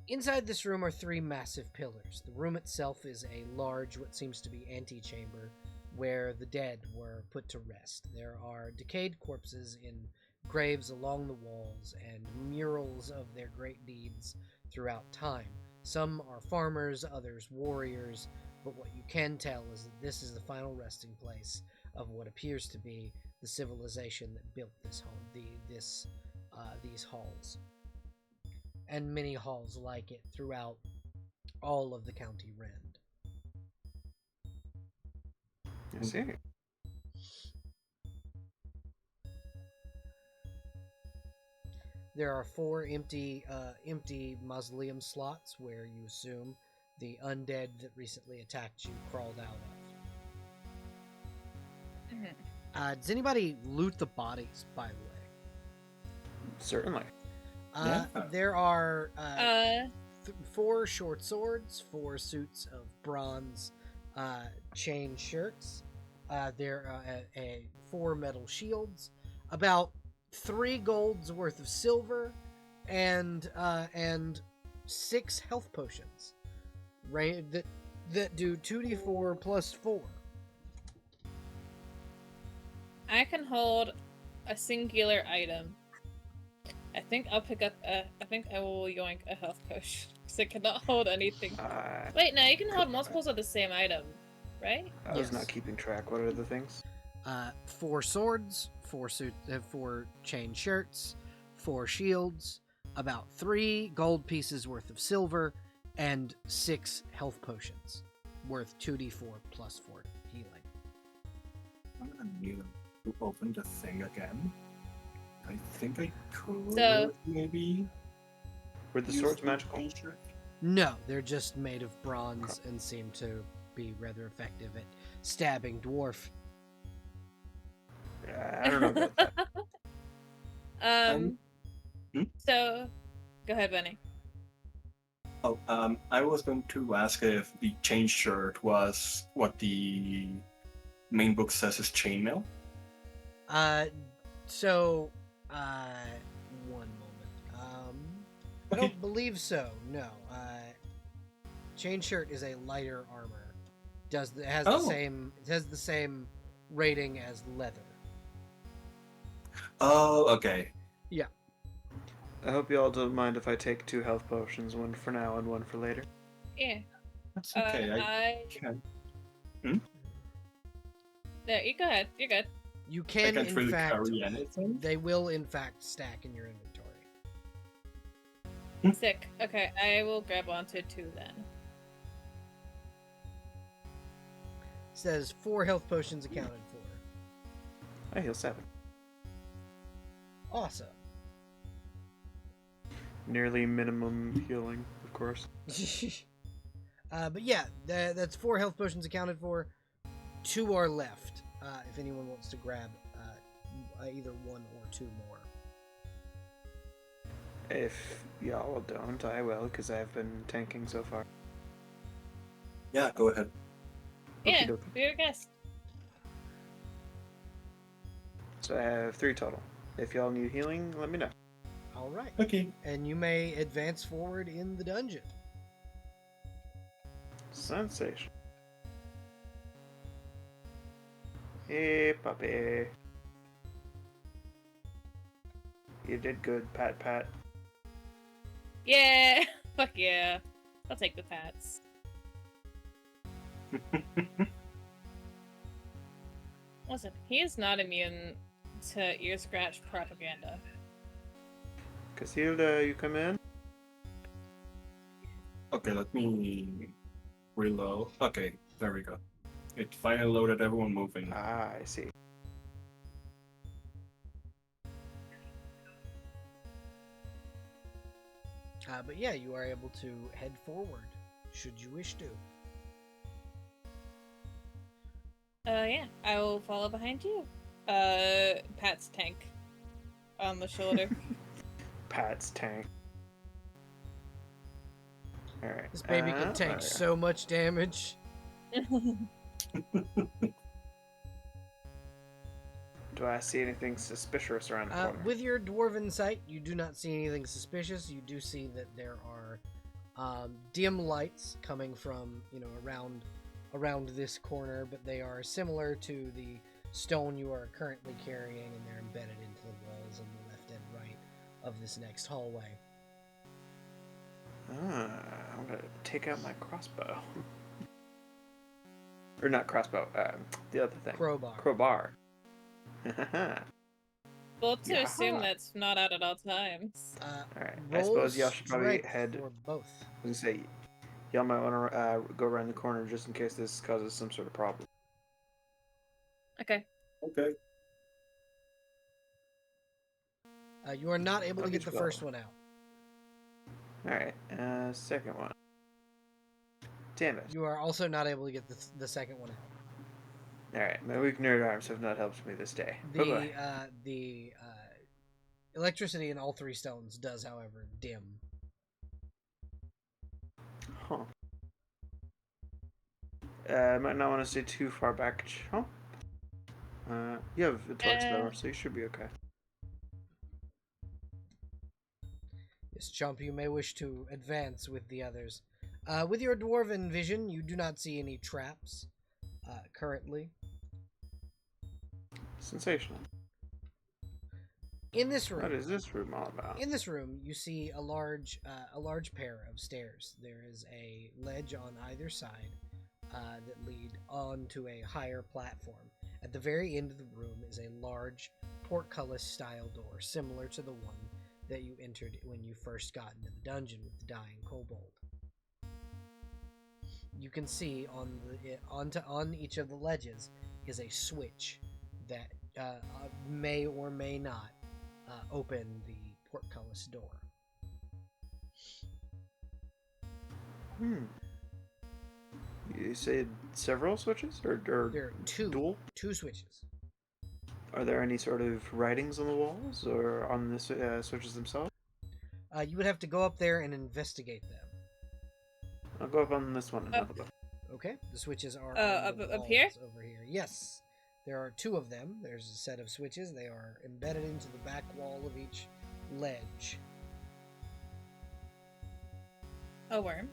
Inside this room are 3 massive pillars. The room itself is a large, what seems to be antechamber, where the dead were put to rest. There are decayed corpses in graves along the walls and murals of their great deeds throughout time. Some are farmers, others warriors, but what you can tell is that this is the final resting place of what appears to be the civilization that built this home, these halls, and many halls like it throughout all of the county Rend. I see. There are 4 empty mausoleum slots where you assume the undead that recently attacked you crawled out of. Mhm. Does anybody loot the bodies, by the way? Certainly. Yeah. There are 4 short swords, 4 suits of bronze chain shirts. There are 4 metal shields, about 3 golds worth of silver, and 6 health potions, that do 2d4 plus 4. I can hold a singular item. I think I'll pick up I think I will yoink a health potion because I cannot hold anything. Wait, no, you can hold multiples of the same item, right? I was Yes. not keeping track. What are the things? 4 swords, 4 chain shirts, 4 shields, about 3 gold pieces worth of silver, and 6 health potions worth 2d4 plus 4 healing. I'm gonna need to open the thing again. I think I could So- maybe. Were the use swords the magical? feature. No, they're just made of bronze and seem to be rather effective at stabbing dwarf. I don't know about that. So, go ahead, Benny. Oh, I was going to ask if the chain shirt was what the main book says is chainmail. One moment. I don't believe so. No. Chain shirt is a lighter armor. It has the same rating as leather. Oh, okay. I hope you all don't mind if I take 2 health potions, one for now and one for later. Yeah. That's okay. I I can. No, you go ahead. You're good. You I can, can't in really fact, carry anything. they will, in fact, stack in your inventory. Sick. Okay, I will grab onto 2 then. It says 4 health potions accounted for. I heal 7. Awesome. Nearly minimum healing, of course. But yeah, that's 4 health potions accounted for. 2 are left. If anyone wants to grab either 1 or 2 more. If y'all don't, I will, because I've been tanking so far. Yeah, go ahead. Yeah, Okey-dokey. be your guest. So I have 3 total. If y'all need healing, let me know. All right. Okay. And you may advance forward in the dungeon. Sensation. Hey, puppy. You did good, pat pat. Yeah, fuck yeah. I'll take the pats. Listen, he is not immune to ear scratch propaganda. Casilda, you come in? Okay, let me reload. Okay, there we go. It finally loaded everyone moving. Ah, I see. But yeah, you are able to head forward, should you wish to. Yeah, I will follow behind you. Pat's tank on the shoulder. Pat's tank. Alright. This baby can take so much damage. Do I see anything suspicious around the corner? With your dwarven sight, you do not see anything suspicious. You do see that there are dim lights coming from, around this corner, but they are similar to the stone you are currently carrying, and they're embedded into the walls on the left and right of this next hallway. I'm gonna take out my crossbow. Or not crossbow, the other thing. Crowbar. Crowbar. Well, to Yeah. assume that's not out at all times. Alright, I Roll suppose y'all should probably strength head. for both. I was gonna say, y'all might want to go around the corner just in case this causes some sort of problem. Okay. Okay. You are not able to Okay, get the 12. first one out. Alright, second one. Damn it. You are also not able to get the second one out. Alright, my weak nerd arms have not helped me this day. The electricity in all 3 stones does, however, dim. Huh. I might not want to stay too far back, Chump. You have a torch though, so you should be okay. Yes, Chump, you may wish to advance with the others. With your dwarven vision, you do not see any traps currently. Sensational. In this room, What is this room all about? In this room, you see a large pair of stairs. There is a ledge on either side that lead onto a higher platform. At the very end of the room is a large portcullis-style door, similar to the one that you entered when you first got into the dungeon with the dying kobold. You can see on each of the ledges is a switch that may or may not open the portcullis door. You said several switches, or There are dual? 2 switches. Are there any sort of writings on the walls or on the switches themselves? You would have to go up there and investigate them. I'll go up on this one and have a look. Okay, the switches are Up here? over here. Yes, there are 2 of them. There's a set of switches. They are embedded into the back wall of each ledge. A worm.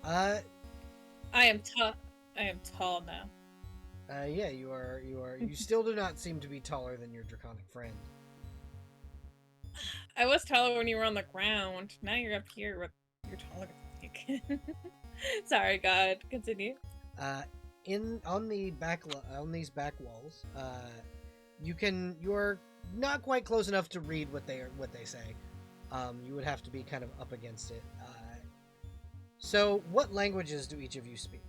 Uh, I am tall now. yeah, you are. You still do not seem to be taller than your draconic friend. I was taller when you were on the ground. Now you're up here. You're taller. Sorry, God. Continue. On these back walls, you are not quite close enough to read what they say. You would have to be kind of up against it. So, what languages do each of you speak?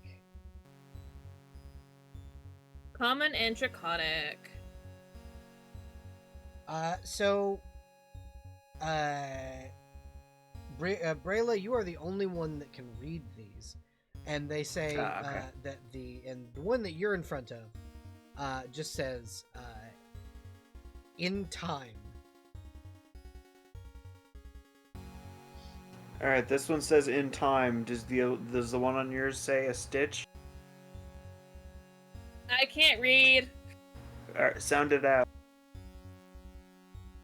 Common and Draconic. So, Brayla, you are the only one that can read these, and they say Okay. that the one that you're in front of just says in time. All right, this one says in time. Does the one on yours say a stitch? I can't read. All right, sound it out.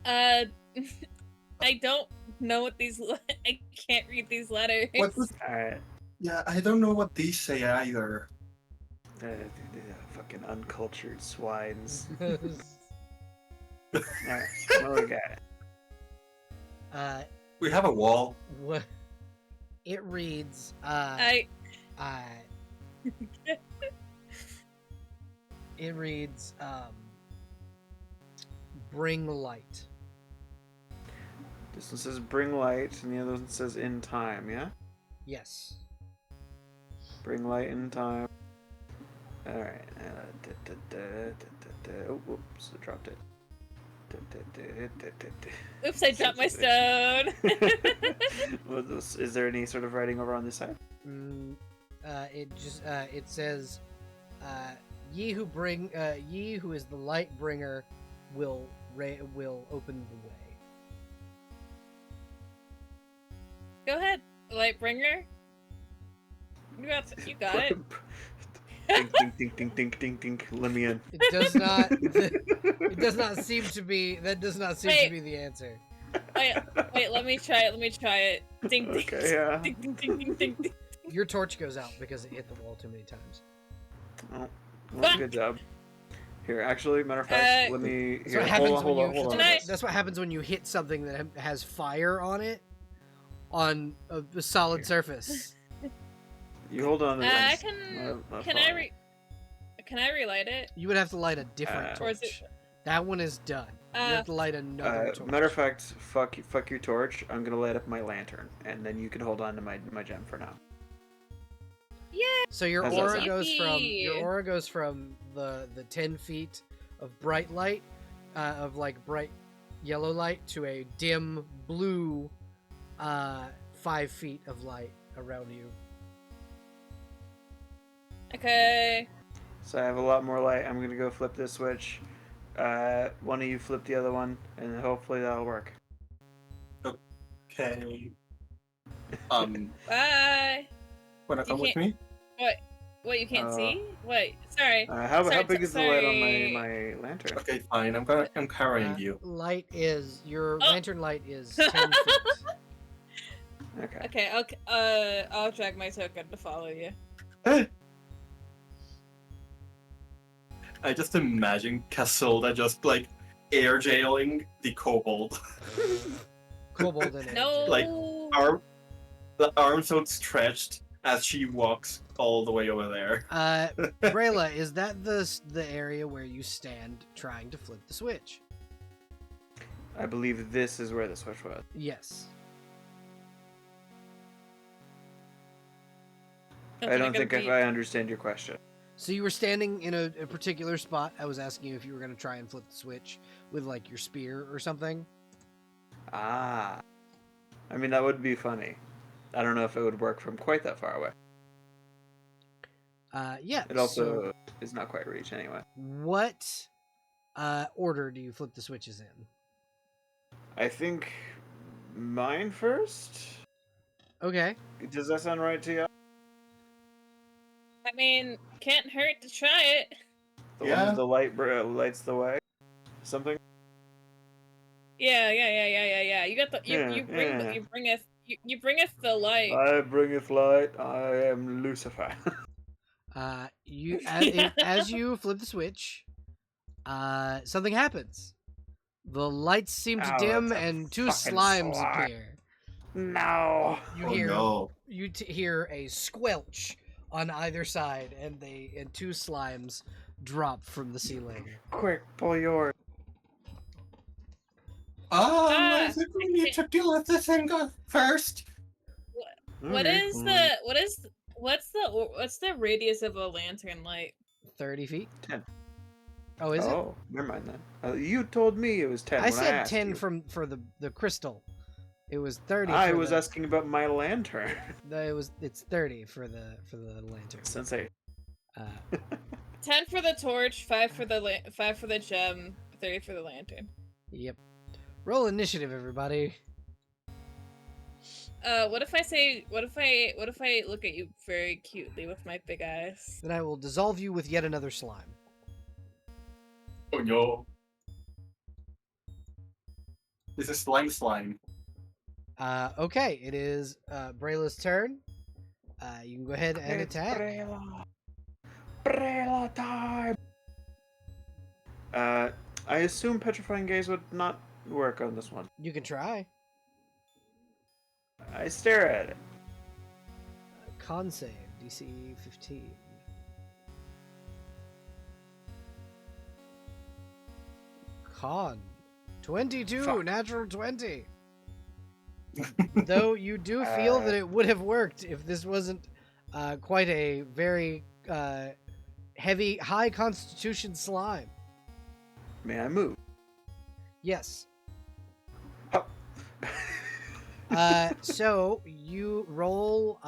I don't know what these. I can't read these letters. What was? All right. Yeah, I don't know what these say either. Fucking uncultured swines. uh, All right, what we got? We have a wall. what it reads. It reads. Bring light. This one says bring light, and the other one says in time. Yeah. Yes. Bring light in time. All right. Oh, whoops! I dropped it. Oops! I dropped my stone. Is there any sort of writing over on this side? It says, ye who is the light bringer, will open the way. Go ahead, Lightbringer. You got it. Dink, dink, dink, dink, dink, dink, dink. Let me in. It does not. It does not seem to be. That does not seem to be the answer. Wait, let me try it. Ding, ding, Okay, yeah. ding, ding, ding, ding, ding, ding. Your torch goes out because it hit the wall too many times. Oh, well, good job. Here, actually, matter of fact, let me. That's Here, what hold happens on. when that's what happens when you hit something that has fire on it, on a solid surface. You hold on. Can I relight it? You would have to light a different Or is torch. That one is done. You have to light another torch. Matter of fact, fuck your torch. I'm gonna light up my lantern, and then you can hold on to my gem for now. Yeah. So your How's that aura sound? goes from the 10 feet of bright light, of like bright yellow light, to a dim blue 5 feet of light around you. Okay. So I have a lot more light. I'm gonna go flip this switch. One of you flip the other one, and hopefully that'll work. Okay. Bye. Wanna come with me? What? You can't see? Wait. Sorry. How big is the light on sorry. my lantern? Okay, fine. I'm carrying you. Your lantern light is 10 feet. Okay. Okay. I'll drag my token to follow you. I just imagine Casilda just like air jailing the kobold. Kobold in it. No. Like, the arms outstretched as she walks all the way over there. Brayla, is that the area where you stand trying to flip the switch? I believe this is where the switch was. Yes. I don't think I understand your question. So you were standing in a particular spot. I was asking you if you were going to try and flip the switch with like your spear or something. Ah. I mean, that would be funny. I don't know if it would work from quite that far away. Yeah. It also is not quite reach anyway. What order do you flip the switches in? I think mine first? Okay. Does that sound right to you? I mean, can't hurt to try it. The one with the light lights the way? Something? Yeah. You got the you bringeth the light. I bringeth light, I am Lucifer. As you flip the switch, something happens. The lights seem to dim, and two slimes appear. No. You hear a squelch on either side, and two slimes drop from the ceiling. Quick, pull yours. I think we need to deal with this thing first. What's the radius of a lantern light? 30 feet. 10. Oh, is it? Oh, never mind then. You told me it was 10 I when I said asked 10 you. for the crystal. It was 30 I for was the, asking about my lantern. it's 30 for the lantern. Sensei. Uh, 10 for the torch, 5 for the 5 for the gem, 30 for the lantern. yep. Roll initiative, everybody. What if I look at you very cutely with my big eyes? Then I will dissolve you with yet another slime. Oh no. This is slime. Okay, it is Brayla's turn. You can go ahead and It's attack. Brayla. Brayla time! I assume Petrifying Gaze would not work on this one. You can try. I stare at it. Con save, DC 15. Con 22, Fuck. natural 20. Though you do feel that it would have worked if this wasn't quite a very heavy, high constitution slime. May I move? Yes. Hup. So you roll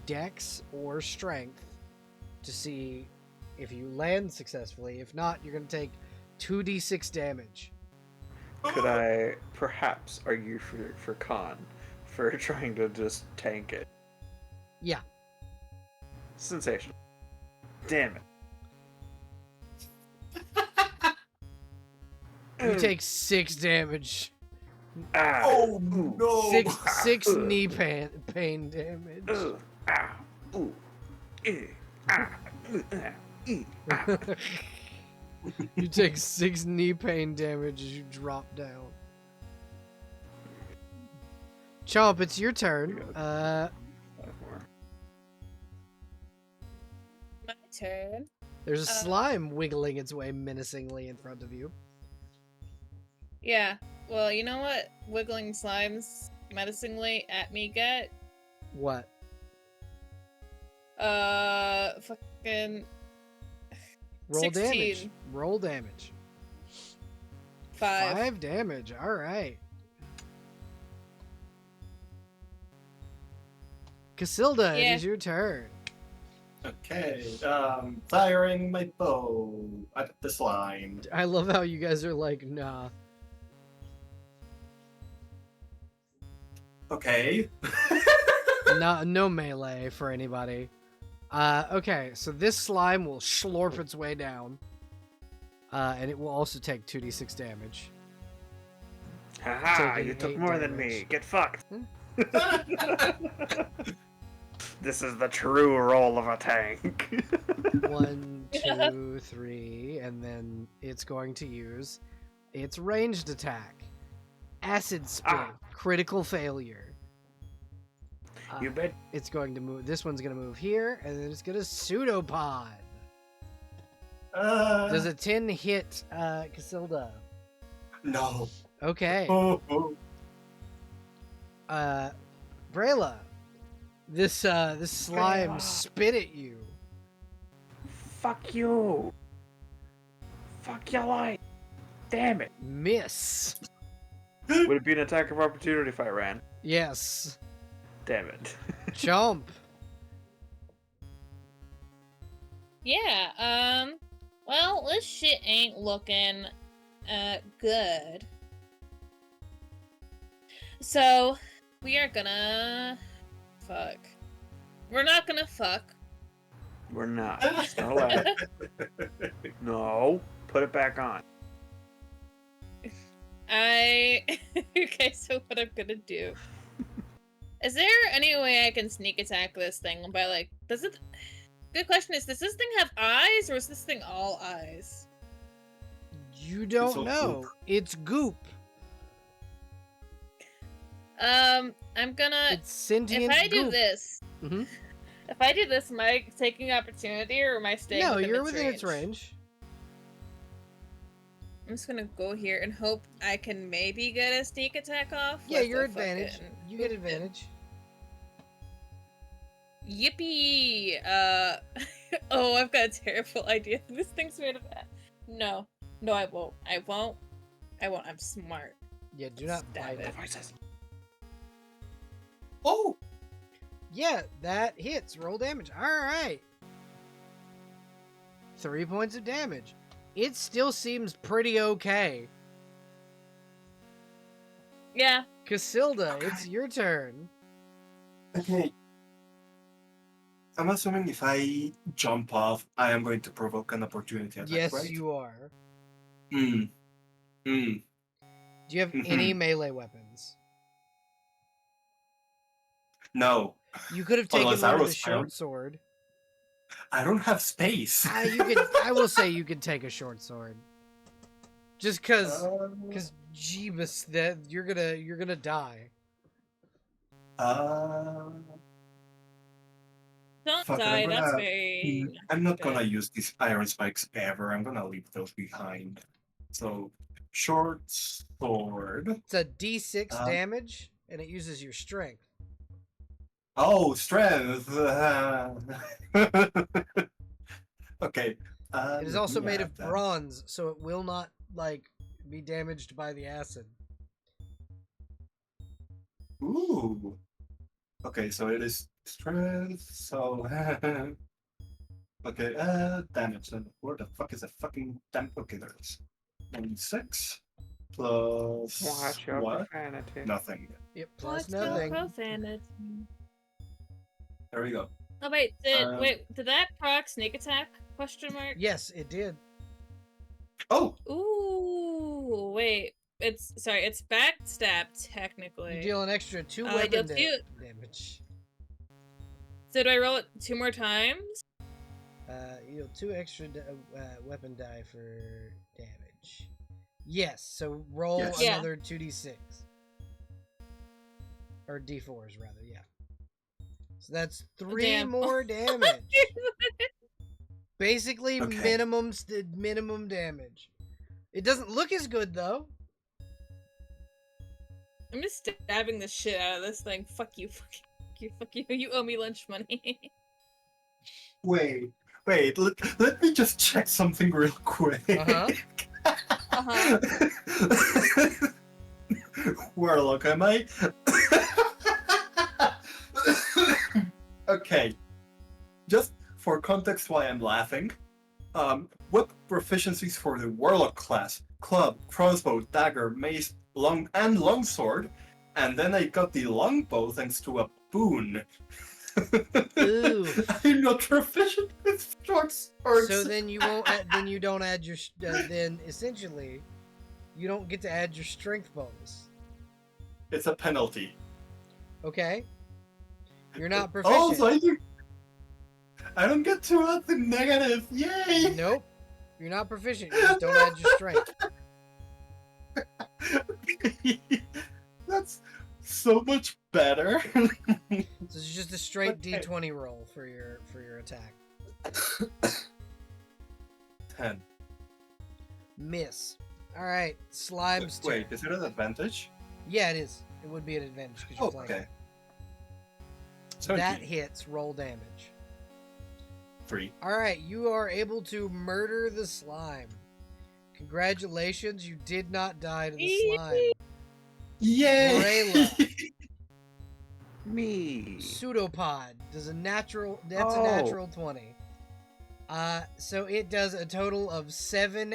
dex or strength to see if you land successfully. If not, you're going to take 2d6 damage. Could I perhaps argue for Khan for trying to just tank it? Yeah. Sensational. Damn it. You take 6 damage. Ah. Oh Ooh. no! Six knee pain damage. Ah. Ooh. Eh. Ah. Ah. You take 6 knee pain damage as you drop down. Chomp, it's your turn. Five more. My turn. There's a slime wiggling its way menacingly in front of you. Yeah. Well, you know what wiggling slimes menacingly at me get? What? Fucking Roll 16. damage. Roll damage. 5. 5 damage. All right. Casilda, Yeah. it is your turn. Okay, firing my bow at the slime. I love how you guys are like, nah. Okay. No melee for anybody. Okay, so this slime will slurp its way down. And it will also take 2d6 damage. Haha, Taking you took 8 more than damage. me. Get fucked. This is the true role of a tank. 1, 2, 3, and then it's going to use its ranged attack. Acid spit, critical failure. You bet. It's going to move. This one's going to move here, and then it's going to pseudopod. Does a 10 hit Casilda? No. Okay. Oh, oh. Brayla, this slime Brayla. spit at you. Fuck you. Fuck your life. Damn it. Miss. Would it be an attack of opportunity if I ran? Yes. Damn it. Jump. Yeah, well, this shit ain't looking, good. So, we are gonna... fuck. We're not gonna fuck. We're not. It's not allowed. No. Put it back on. Okay, so what I'm gonna do... Is there any way I can sneak attack this thing by, like, does it... Good question is, does this thing have eyes, or is this thing all eyes? You don't all know. goop. It's goop. I'm gonna... It's sentient If I do goop. this... Mhm. If I do this, am I taking opportunity, or am I staying No, within you're its within range? its range. I'm just gonna go here and hope I can maybe get a sneak attack off. Yeah, with your a advantage. fucking You get movement. advantage. Yippee! Oh, I've got a terrible idea. This thing's made of No. No, I won't. I won't. I won't. I'm smart. Yeah, do not Stab bite it. it. Voices. Oh! Yeah, that hits. Roll damage. Alright. 3 points of damage. It still seems pretty okay. Yeah. Casilda, Okay. it's your turn. Okay. I'm assuming if I jump off, I am going to provoke an opportunity attack, Yes, right? you are. Mm. Mm. Do you have Mhm. any melee weapons? No. You could have taken Unless one of the arrows short count. sword. I don't have space. I will say you could take a short sword. Just cause Uh, Jeebus, that you're gonna die. Don't Fuck it, die. That's very. I'm not gonna good. use these iron spikes ever. I'm gonna leave those behind. So, short sword. It's a D6 Uh, damage, and it uses your strength. Oh, strength. Okay. It is let also me made add of that. bronze, so it will not be damaged by the acid. Ooh. Okay, so it is strength. So. Okay. Damage. Then where the fuck is the fucking damage? Okay, there it is. 96 plus Watch your what? profanity. Nothing. Yep, plus What's your nothing. profanity? There we go. Oh wait, Um, did that proc sneak attack? Question mark. Yes, it did. Oh, Ooh, wait. It's backstab You technically. deal an extra 2 I deal weapon 2. damage. So do I roll it 2 more times? You deal 2 extra weapon die for damage. Yes, so roll Yes. Yeah. another 2d6. Or d4s, rather, yeah. So that's 3 Damn. more damage. Basically, Okay. minimum damage. It doesn't look as good, though. I'm just stabbing the shit out of this thing. Fuck you, fuck you, fuck you. You owe me lunch money. wait. Let me just check something real quick. Uh-huh. Uh-huh. Warlock, am I? Okay. Just for context why I'm laughing. Weapon proficiencies for the Warlock class. Club, crossbow, dagger, mace, longsword. And then I got the longbow thanks to a boon. Ooh. I'm not proficient with short swords. So then you won't. Then you don't add your. Then essentially, you don't get to add your strength bonus. It's a penalty. Okay. You're not proficient. Oh, so I don't get to add the negative. Yay! Nope. You're not proficient. You just don't add your strength. That's so much better. So it's just a straight Okay. D20 roll for your attack. 10. Miss. All right. Slime's turn. Wait, is it an advantage? Yeah, it is. It would be an advantage because you're Oh, flanking. okay. That 17. hits. Roll damage. 3. All right. You are able to murder the slime. Congratulations. You did not die to the slime. Yay! Morela. Me. Pseudopod does a natural. That's Oh. a natural 20. So it does a total of 7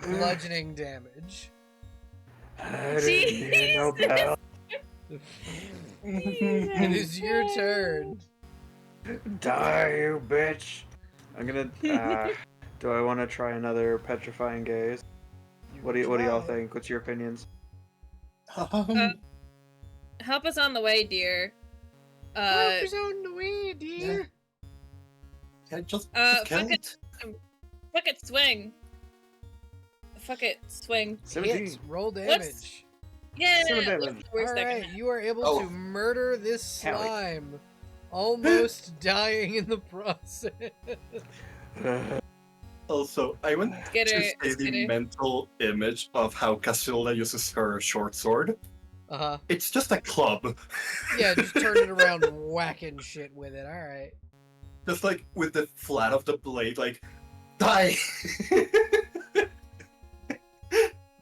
bludgeoning damage. I didn't hear no bell. It is your turn. Die, you bitch. I'm gonna. Do I want to try another petrifying gaze? What do y'all Try. think? What's your opinions? Help us on the way, dear. Help is on the way, dear. Yeah, just fuck kill it. Fuck it, swing. Fuck it, swing. 17. Hits. Roll damage. Yeah, Seven what's damage. the worst All that can right, happen? you are able Oh. to murder this Hell yeah. slime, almost dying in the process. Also, I want Get to her, say get the her. mental image of how Casilda uses her short sword. Uh-huh. It's just a club. Yeah, just turn it around, whacking shit with it. All right. Just like with the flat of the blade, like Die!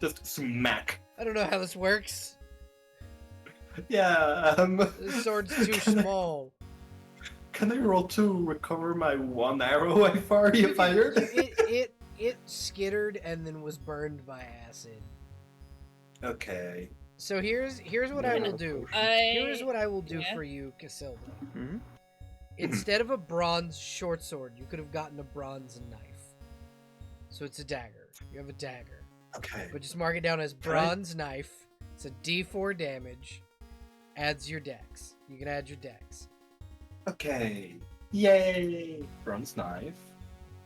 Just smack. I don't know how this works. Yeah, This sword's too can small. Can I roll to recover my one arrow I've already fired? It skittered and then was burned by acid. Okay. So here's what I will do. Here's what I will do for you, Casilda. Hmm? Instead of a bronze short sword, you could have gotten a bronze knife. So it's a dagger. You have a dagger. Okay. But just mark it down as bronze knife. It's a D4 damage. Adds your dex. You can add your dex. Okay. Yay! Bronze knife.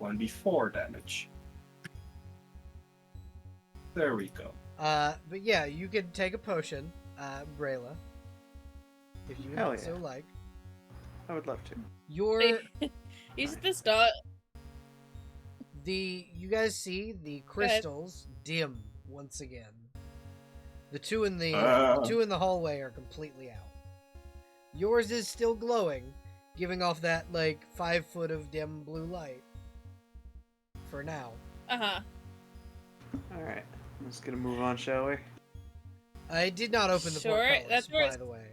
1d4 damage. There we go. But yeah, you could take a potion, Brayla, if you Hell would yeah. so like. I would love to. Your Use this dot. you guys see the crystals dim once again. The two in the hallway are completely out. Yours is still glowing, giving off that like 5 foot of dim blue light. For now. Uh-huh. Alright. Let's get a move on, shall we? I did not open the Sure, portcullis, that's where by the way.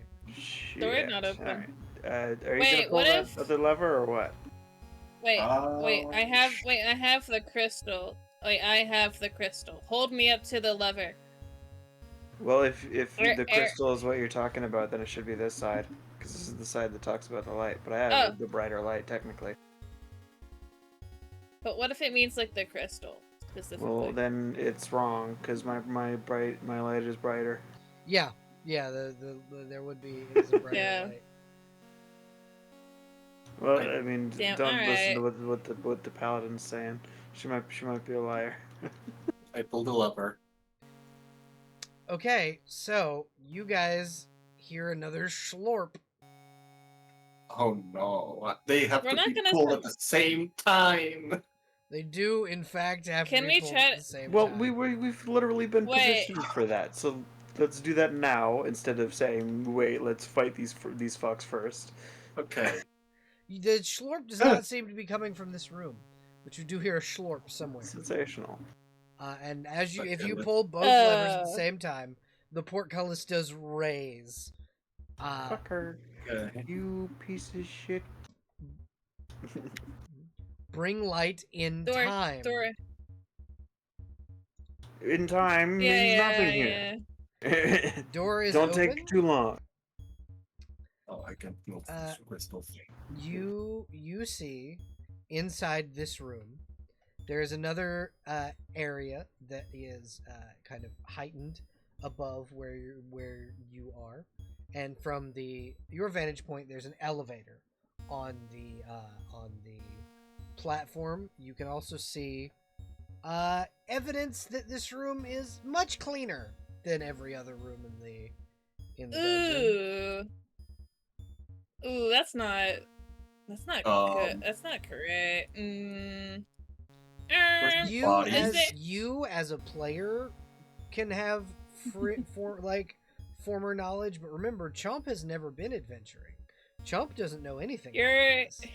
Door not open. Alright. Are you Wait, gonna pull what that if- other lever or what? Wait, I have the crystal. Wait, I have the crystal. Hold me up to the lever. Well, if Er- the crystal is what you're talking about, then it should be this side. Because this is the side that talks about the light. But I have the brighter light, technically. But what if it means like the crystal specifically? Well, then it's wrong, because my light is brighter. Yeah, there would be it is a brighter Yeah. light. Well, I mean, Damn, don't listen to alright. what the paladin's saying. She might be a liar. I pulled the lever. Okay, so you guys hear another schlorp. Oh no. They have We're to not be gonna pulled say- at the same time. They do, in fact, have Can to we be pulled try at to- the same Well, time. we've literally been Wait. positioned for that. So let's do that now instead of saying, wait, let's fight these fucks first. Okay. The schlorp does not seem to be coming from this room, but you do hear a schlorp somewhere. Sensational. And if you Okay. pull both levers at the same time, the portcullis does raise. Fucker. Okay. You piece of shit. Bring light in Door, time. door. In time Yeah, means yeah, nothing yeah. here. Door is Don't open. take too long. Oh, I can move this crystal thing. You see inside this room there is another area that is kind of heightened above where you are, and from your vantage point there's an elevator on the platform. You can also see evidence that this room is much cleaner than every other room in the dungeon. Ooh, that's not good. That's not correct. Body. You as a player can have former knowledge, but remember, Chomp has never been adventuring. Chomp doesn't know anything. You're- about this.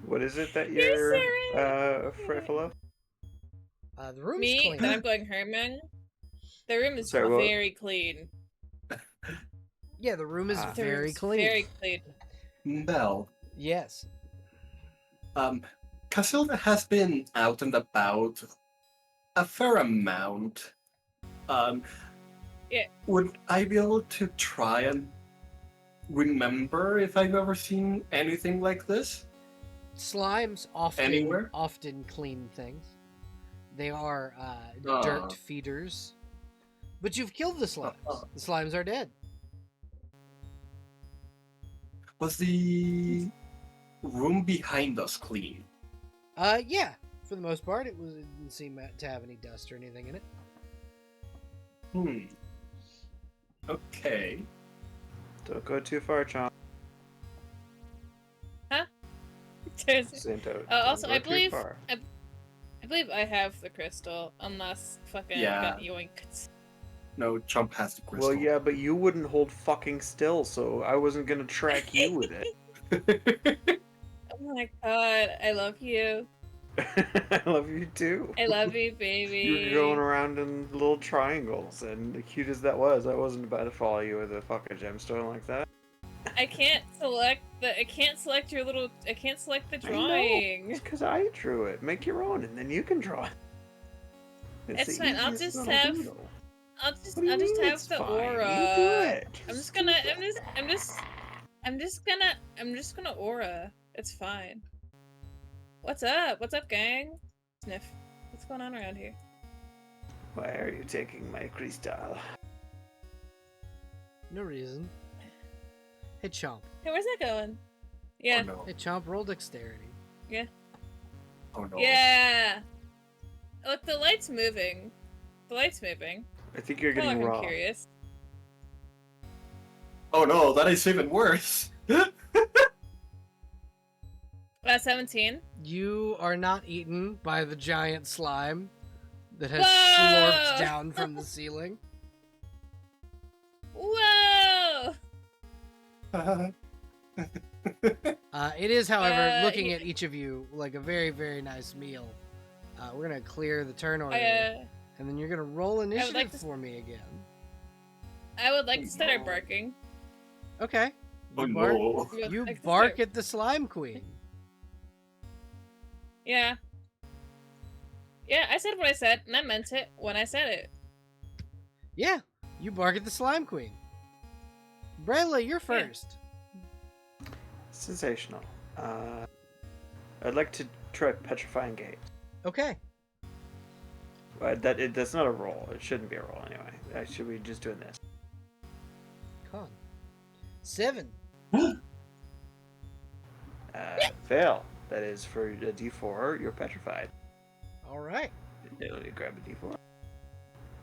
What is it that You're you're frightful of? The room's Me, clean. that I'm going Herman. The room is Sorry, what? very clean. Yeah, the room is Ah. The very room's clean. Very clean. Bell. Yes. Casilda has been out and about a fair amount. Yeah. Would I be able to try and remember if I've ever seen anything like this? Slimes Anywhere? often clean things. They are Ah. dirt feeders. But you've killed the slimes. The slimes are dead. Was the room behind us clean? Yeah. For the most part, it didn't seem to have any dust or anything in it. Okay. Don't go too far, Chomp. There's- Santo. also, Don't I go too believe far. I believe I have the crystal, unless fucking Yeah. got yoinked. No, Chump has the crystal. Well, yeah, but you wouldn't hold fucking still, so I wasn't gonna track you with it. Oh my god, I love you. I love you too. I love you, baby. You were going around in little triangles, and the cute as that was, I wasn't about to follow you with a fucking gemstone like that. I can't select the. I can't select your little. I can't select the I know. drawing. It's because I drew it. Make your own, and then you can draw it. It's the fine. I'll easiest just little have. doodle. I'll just. What do you I'll just mean have it's the fine? aura. You do it. I'm just do gonna. it. I'm just gonna aura. It's fine. What's up? What's up, gang? Sniff. What's going on around here? Why are you taking my crystal? No reason. Hey, Chomp. Hey, where's that going? Yeah. Oh no. Hey, Chomp, roll dexterity. Yeah. Oh no. Yeah. Look, the light's moving. The light's moving. I think you're Kinda getting like raw. I'm curious. Oh no, that is even worse. 17. You are not eaten by the giant slime that has Whoa! slurped down from the ceiling. Whoa! It is, however, looking he- at each of you like a very, very nice meal. We're gonna clear the turn order, I and then you're gonna roll initiative like to- for me again. would like to start barking. Okay. Oh You bark, no. would you like to bark start- at the slime queen. Yeah. Yeah, I said what I said, and I meant it when I said it. Yeah, you bark at the slime queen. Brayla, you're first. Sensational. I'd like to try petrifying gate. Okay. That's not a roll. It shouldn't be a roll anyway. Should we just doing this? Con. 7. Fail. That is for a D4. You're petrified. All right. Let me grab a D4.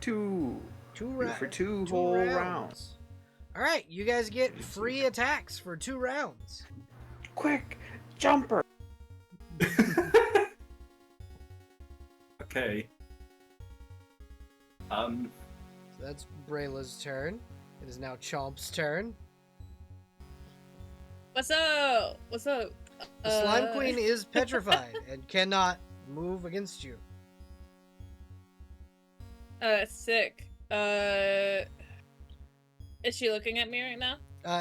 2. Two For rounds. 2 whole rounds. All right, you guys get free attacks for 2 rounds. Quick, jumper. Okay. So that's Brayla's turn. It is now Chomp's turn. What's up? What's up? The slime queen is petrified and cannot move against you. Sick. Is she looking at me right now?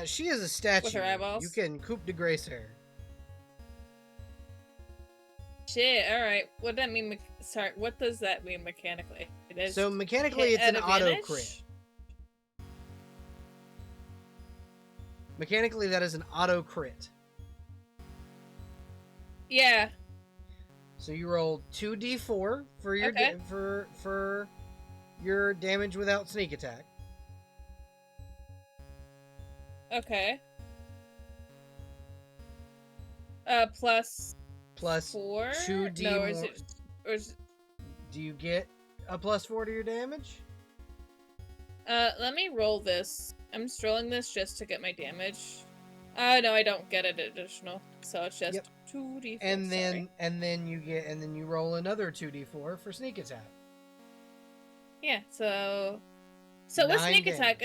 She is a statue. With her eyeballs? You can coup de grace her. Shit, alright. What does that mean? Sorry, what does that mean mechanically? It is So mechanically, hit it's an at auto advantage? crit. Mechanically, that is an auto crit. Yeah. So you roll 2d4 for your Okay. for your damage without sneak attack. Okay. Plus Plus 4? 2d No, or more. is it... Or is, Do you get a +4 to your damage? let me roll this. I'm just rolling this just to get my damage. No, I don't get it additional. So it's just Yep. 2d4. And then you roll another 2d4 for sneak attack. Yeah, so with 9 sneak attack, damage.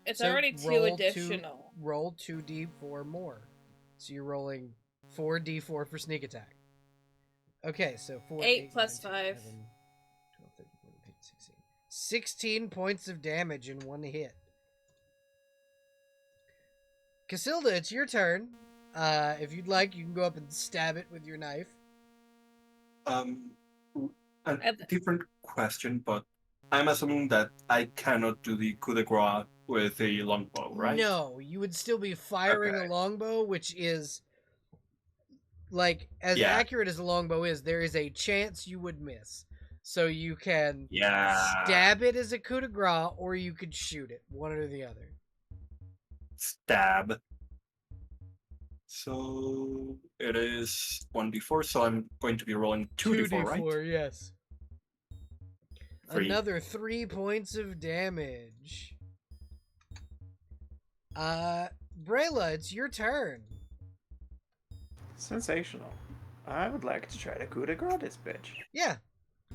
it's So already 2 roll additional. Roll 2d4 more. So you're rolling 4d4 for sneak attack. Okay, so 4, 8 plus 9, 10, 5. 11, 12, 13, 14, 15, 16. 16 points of damage in one hit. Casilda, it's your turn. If you'd like, you can go up and stab it with your knife. A At- different question, but I'm assuming that I cannot do the coup de grace with a longbow, right? No, you would still be firing Okay. a longbow, which is like as Yeah. accurate as a longbow is. There is a chance you would miss, so you can Yeah. stab it as a coup de grace, or you could shoot it. One or the other. Stab. So it is 1d4, so I'm going to be rolling 2d4, right? Yes. 3. Another 3 points of damage. Brayla, it's your turn. Sensational. I would like to try to coup de grace this bitch. Yeah.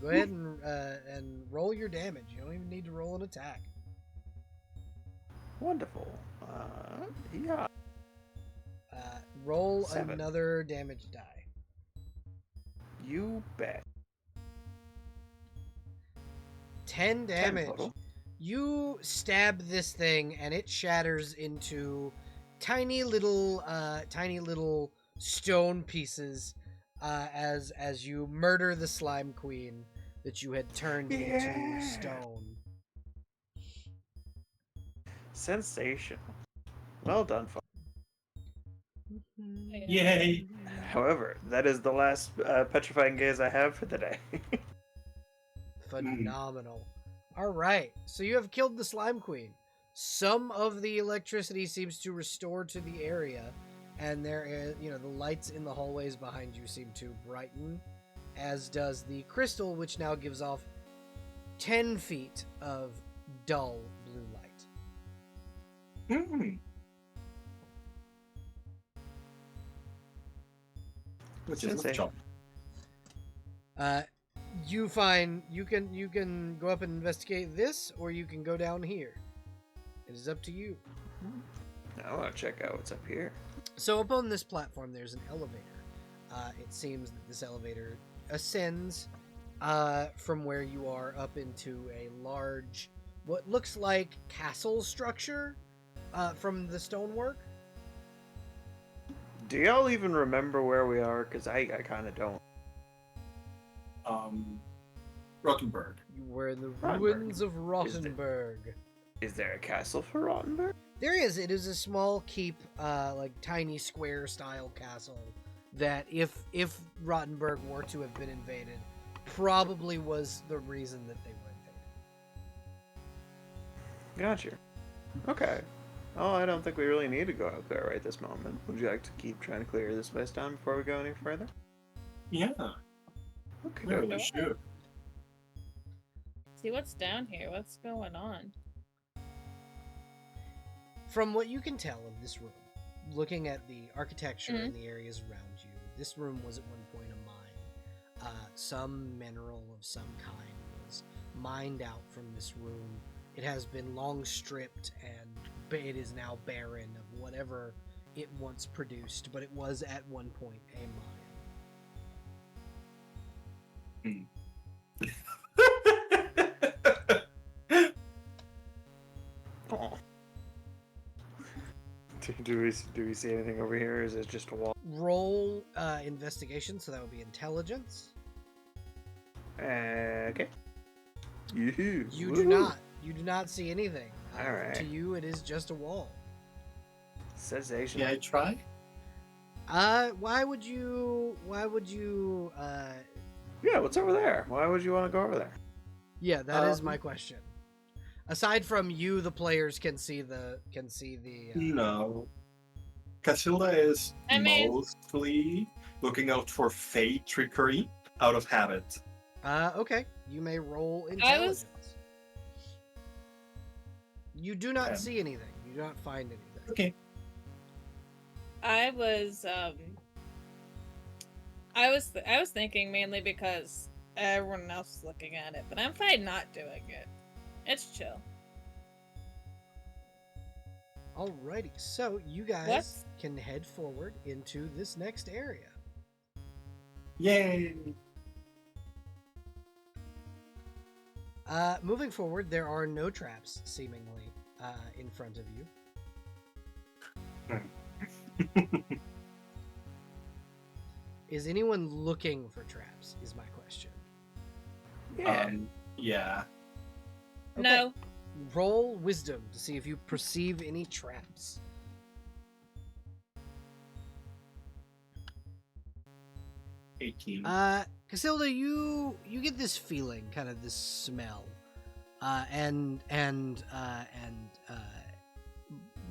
Go ahead and roll your damage. You don't even need to roll an attack. Wonderful. Yeah. Roll 7. another damage die. You bet. 10 10 damage. total. You stab this thing and it shatters into tiny little stone pieces as you murder the slime queen that you had turned into Yeah. stone. Sensational. Well done, folks. Yay! However, that is the last petrifying gaze I have for the day. Phenomenal. All right, so you have killed the slime queen. Some of the electricity seems to restore to the area, and there is, the lights in the hallways behind you seem to brighten, as does the crystal, which now gives off 10 feet of dull blue light. Which is a Sensation. jump. You can go up and investigate this, or you can go down here. It is up to you. I want to check out what's up here. So up on this platform, there's an elevator. It seems that this elevator ascends from where you are up into a large, what looks like castle structure from the stonework. Do y'all even remember where we are? Because I kind of don't. Rottenburg. You were in the Rottenburg. ruins of Rottenburg. Is there a castle for Rottenburg? There is. It is a small keep, like tiny square style castle that, if Rottenburg were to have been invaded, probably was the reason that they were invaded. Gotcha. Okay. Oh, I don't think we really need to go out there right this moment. Would you like to keep trying to clear this place down before we go any further? Yeah, Okay. really should. See what's down here. What's going on? From what you can tell of this room, looking at the architecture and the areas around you, this room was at one point a mine. Some mineral of some kind was mined out from this room. It has been long stripped and it is now barren of whatever it once produced, but it was at one point a mine. Oh. Do we see anything over here? Or is it just a wall? Roll investigation, so that would be intelligence. Okay. Yoo-hoo. You Woo. do not see anything. All right. To you, it is just a wall. Sensational. Yeah, I try. Why would you? Yeah, what's over there? Why would you want to go over there? Yeah, that is my question. Aside from you, the players can see the. No. Casilda is I mean- mostly looking out for fey trickery out of habit. Okay. You may roll intelligence. You do not Okay. see anything. You do not find anything. Okay. I was thinking mainly because everyone else is looking at it, but I'm fine not doing it. It's chill. Alrighty, so you guys can head forward into this next area. Yay! Moving forward, there are no traps, seemingly, in front of you. Is anyone looking for traps, is my question. Yeah. Yeah. Okay. No. Roll wisdom to see if you perceive any traps. 18. Casilda, you get this feeling, kind of this smell, and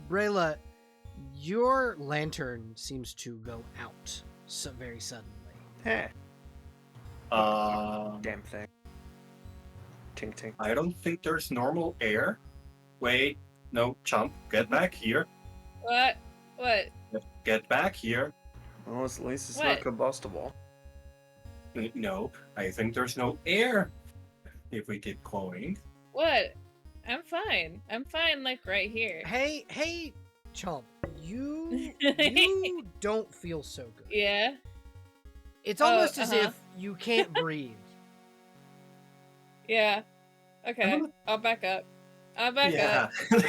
Brayla, your lantern seems to go out very suddenly. Hey. Um, Damn thing. Tink tink. I don't think there's normal air. Wait, no, chump, get back here. What? What? Get back here. Well, at least it's What? not combustible. No, I think there's no air. If we keep going. What? I'm fine. I'm fine, like right here. Hey, Chomp, you don't feel so good. Yeah. It's Oh, almost as uh-huh. if you can't breathe. Yeah. Okay. gonna- I'll back up. I'll back yeah. up.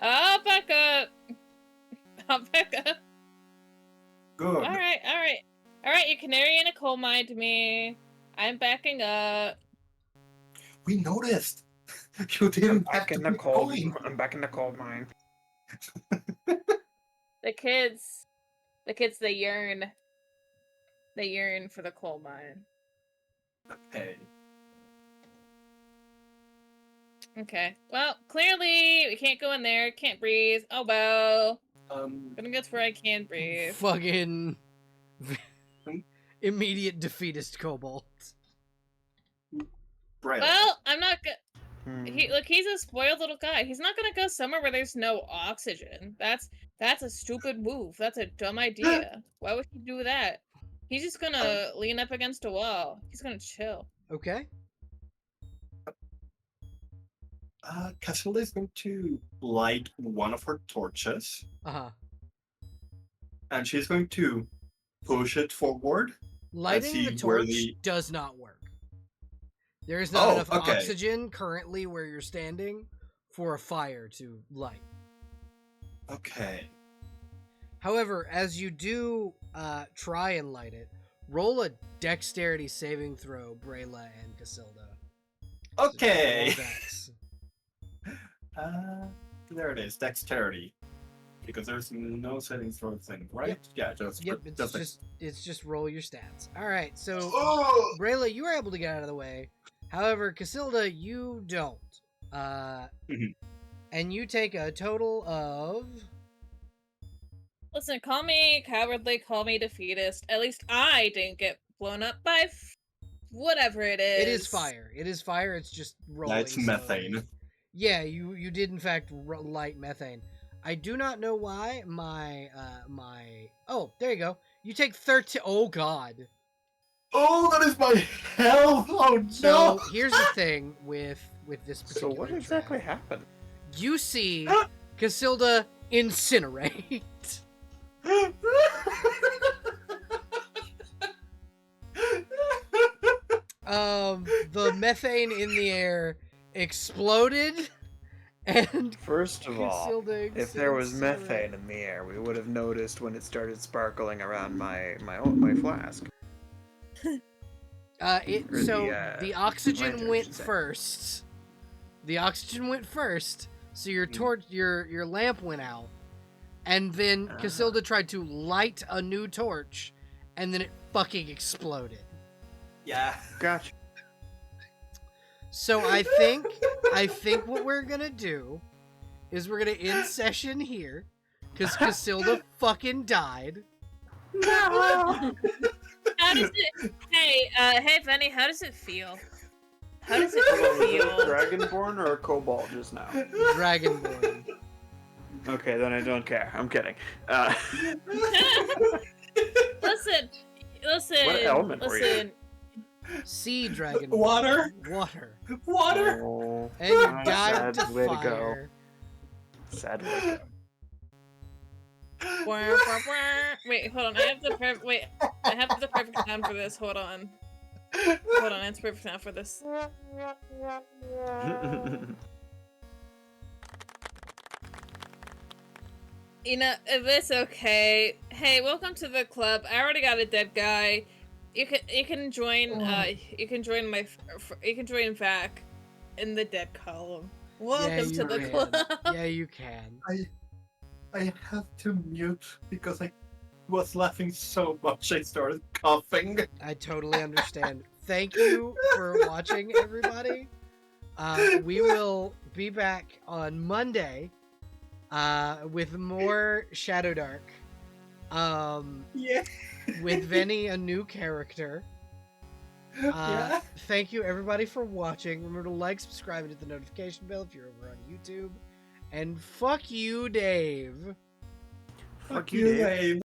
I'll back up. I'll back up. Good. Alright, alright. Alright, you canary in a coal mine to me. I'm backing up. We noticed. You didn't have Back to in the be coal. going. I'm back in the coal mine. The kids, they yearn. They yearn for the coal mine. Okay. Okay. Well, clearly we can't go in there. Can't breathe. Oh well. Gonna get to where I can breathe. Fucking immediate defeatist kobold. Braille. Well, I'm not gonna. Hmm. He's a spoiled little guy. He's not gonna go somewhere where there's no oxygen. That's a stupid move. That's a dumb idea. Why would he do that? He's just gonna lean up against a wall. He's gonna chill. Okay. Casilda is going to light one of her torches, Uh-huh. and she's going to push it forward. Lighting see the where torch the- does not work. There is not Oh, enough okay. oxygen currently where you're standing for a fire to light. Okay. However, as you do try and light it, roll a dexterity saving throw, Brayla and Casilda. Okay. Roll dex. There it is, dexterity. Because there's no settings for the thing, right? Yep. Yeah, just Yep, it's just roll your stats. All right, so Oh! Brayla, you were able to get out of the way. However, Casilda, you don't. Mhm. And you take a total of Listen, call me cowardly, call me defeatist. At least I didn't get blown up by whatever it is. It is fire. It is fire. It's just rolling. That's methane. slowly. Yeah, you did in fact light methane. I do not know why my oh, there you go. You take 13. Oh god. Oh, that is my health! Oh no! So here's the thing with this So particular. what exactly happened? You see Casilda incinerate. The methane in the air exploded, and First of all, Casilda if there was incinerated. methane in the air, we would have noticed when it started sparkling around my flask. Or The oxygen lantern, I went should say. first. The oxygen went first, so your Mm. your lamp went out, and then Casilda tried to light a new torch, and then it fucking exploded. Yeah. Gotcha. So I think what we're gonna do is we're gonna end session here, because Casilda fucking died. How does it? Hey, hey, Benny. How does it feel? How does it Was it a feel? dragonborn or a kobold just now? Dragonborn. Okay, then I don't care. I'm kidding. Listen. What element were you? Listen. Sea dragon. Water. Water. Water! Oh, And you Ah, died sad to way to go. fire. sad way to Wah, wah, wah. Wait, hold on. I have the perfect sound for this. Hold on. It's perfect sound for this. go. You know, if it's okay. Hey, welcome to the club. I already got a dead guy. You can join. You can join back in the dead column. Welcome to the club. Yeah, you can. I have to mute because I was laughing so much I started coughing. I totally understand. Thank you for watching, everybody. We will be back on Monday with more Shadow Dark. Yeah. With Venny, a new character. Yeah. Thank you, everybody, for watching. Remember to like, subscribe, and hit the notification bell if you're over on YouTube. And fuck you, Dave. Fuck you, Dave. Dave.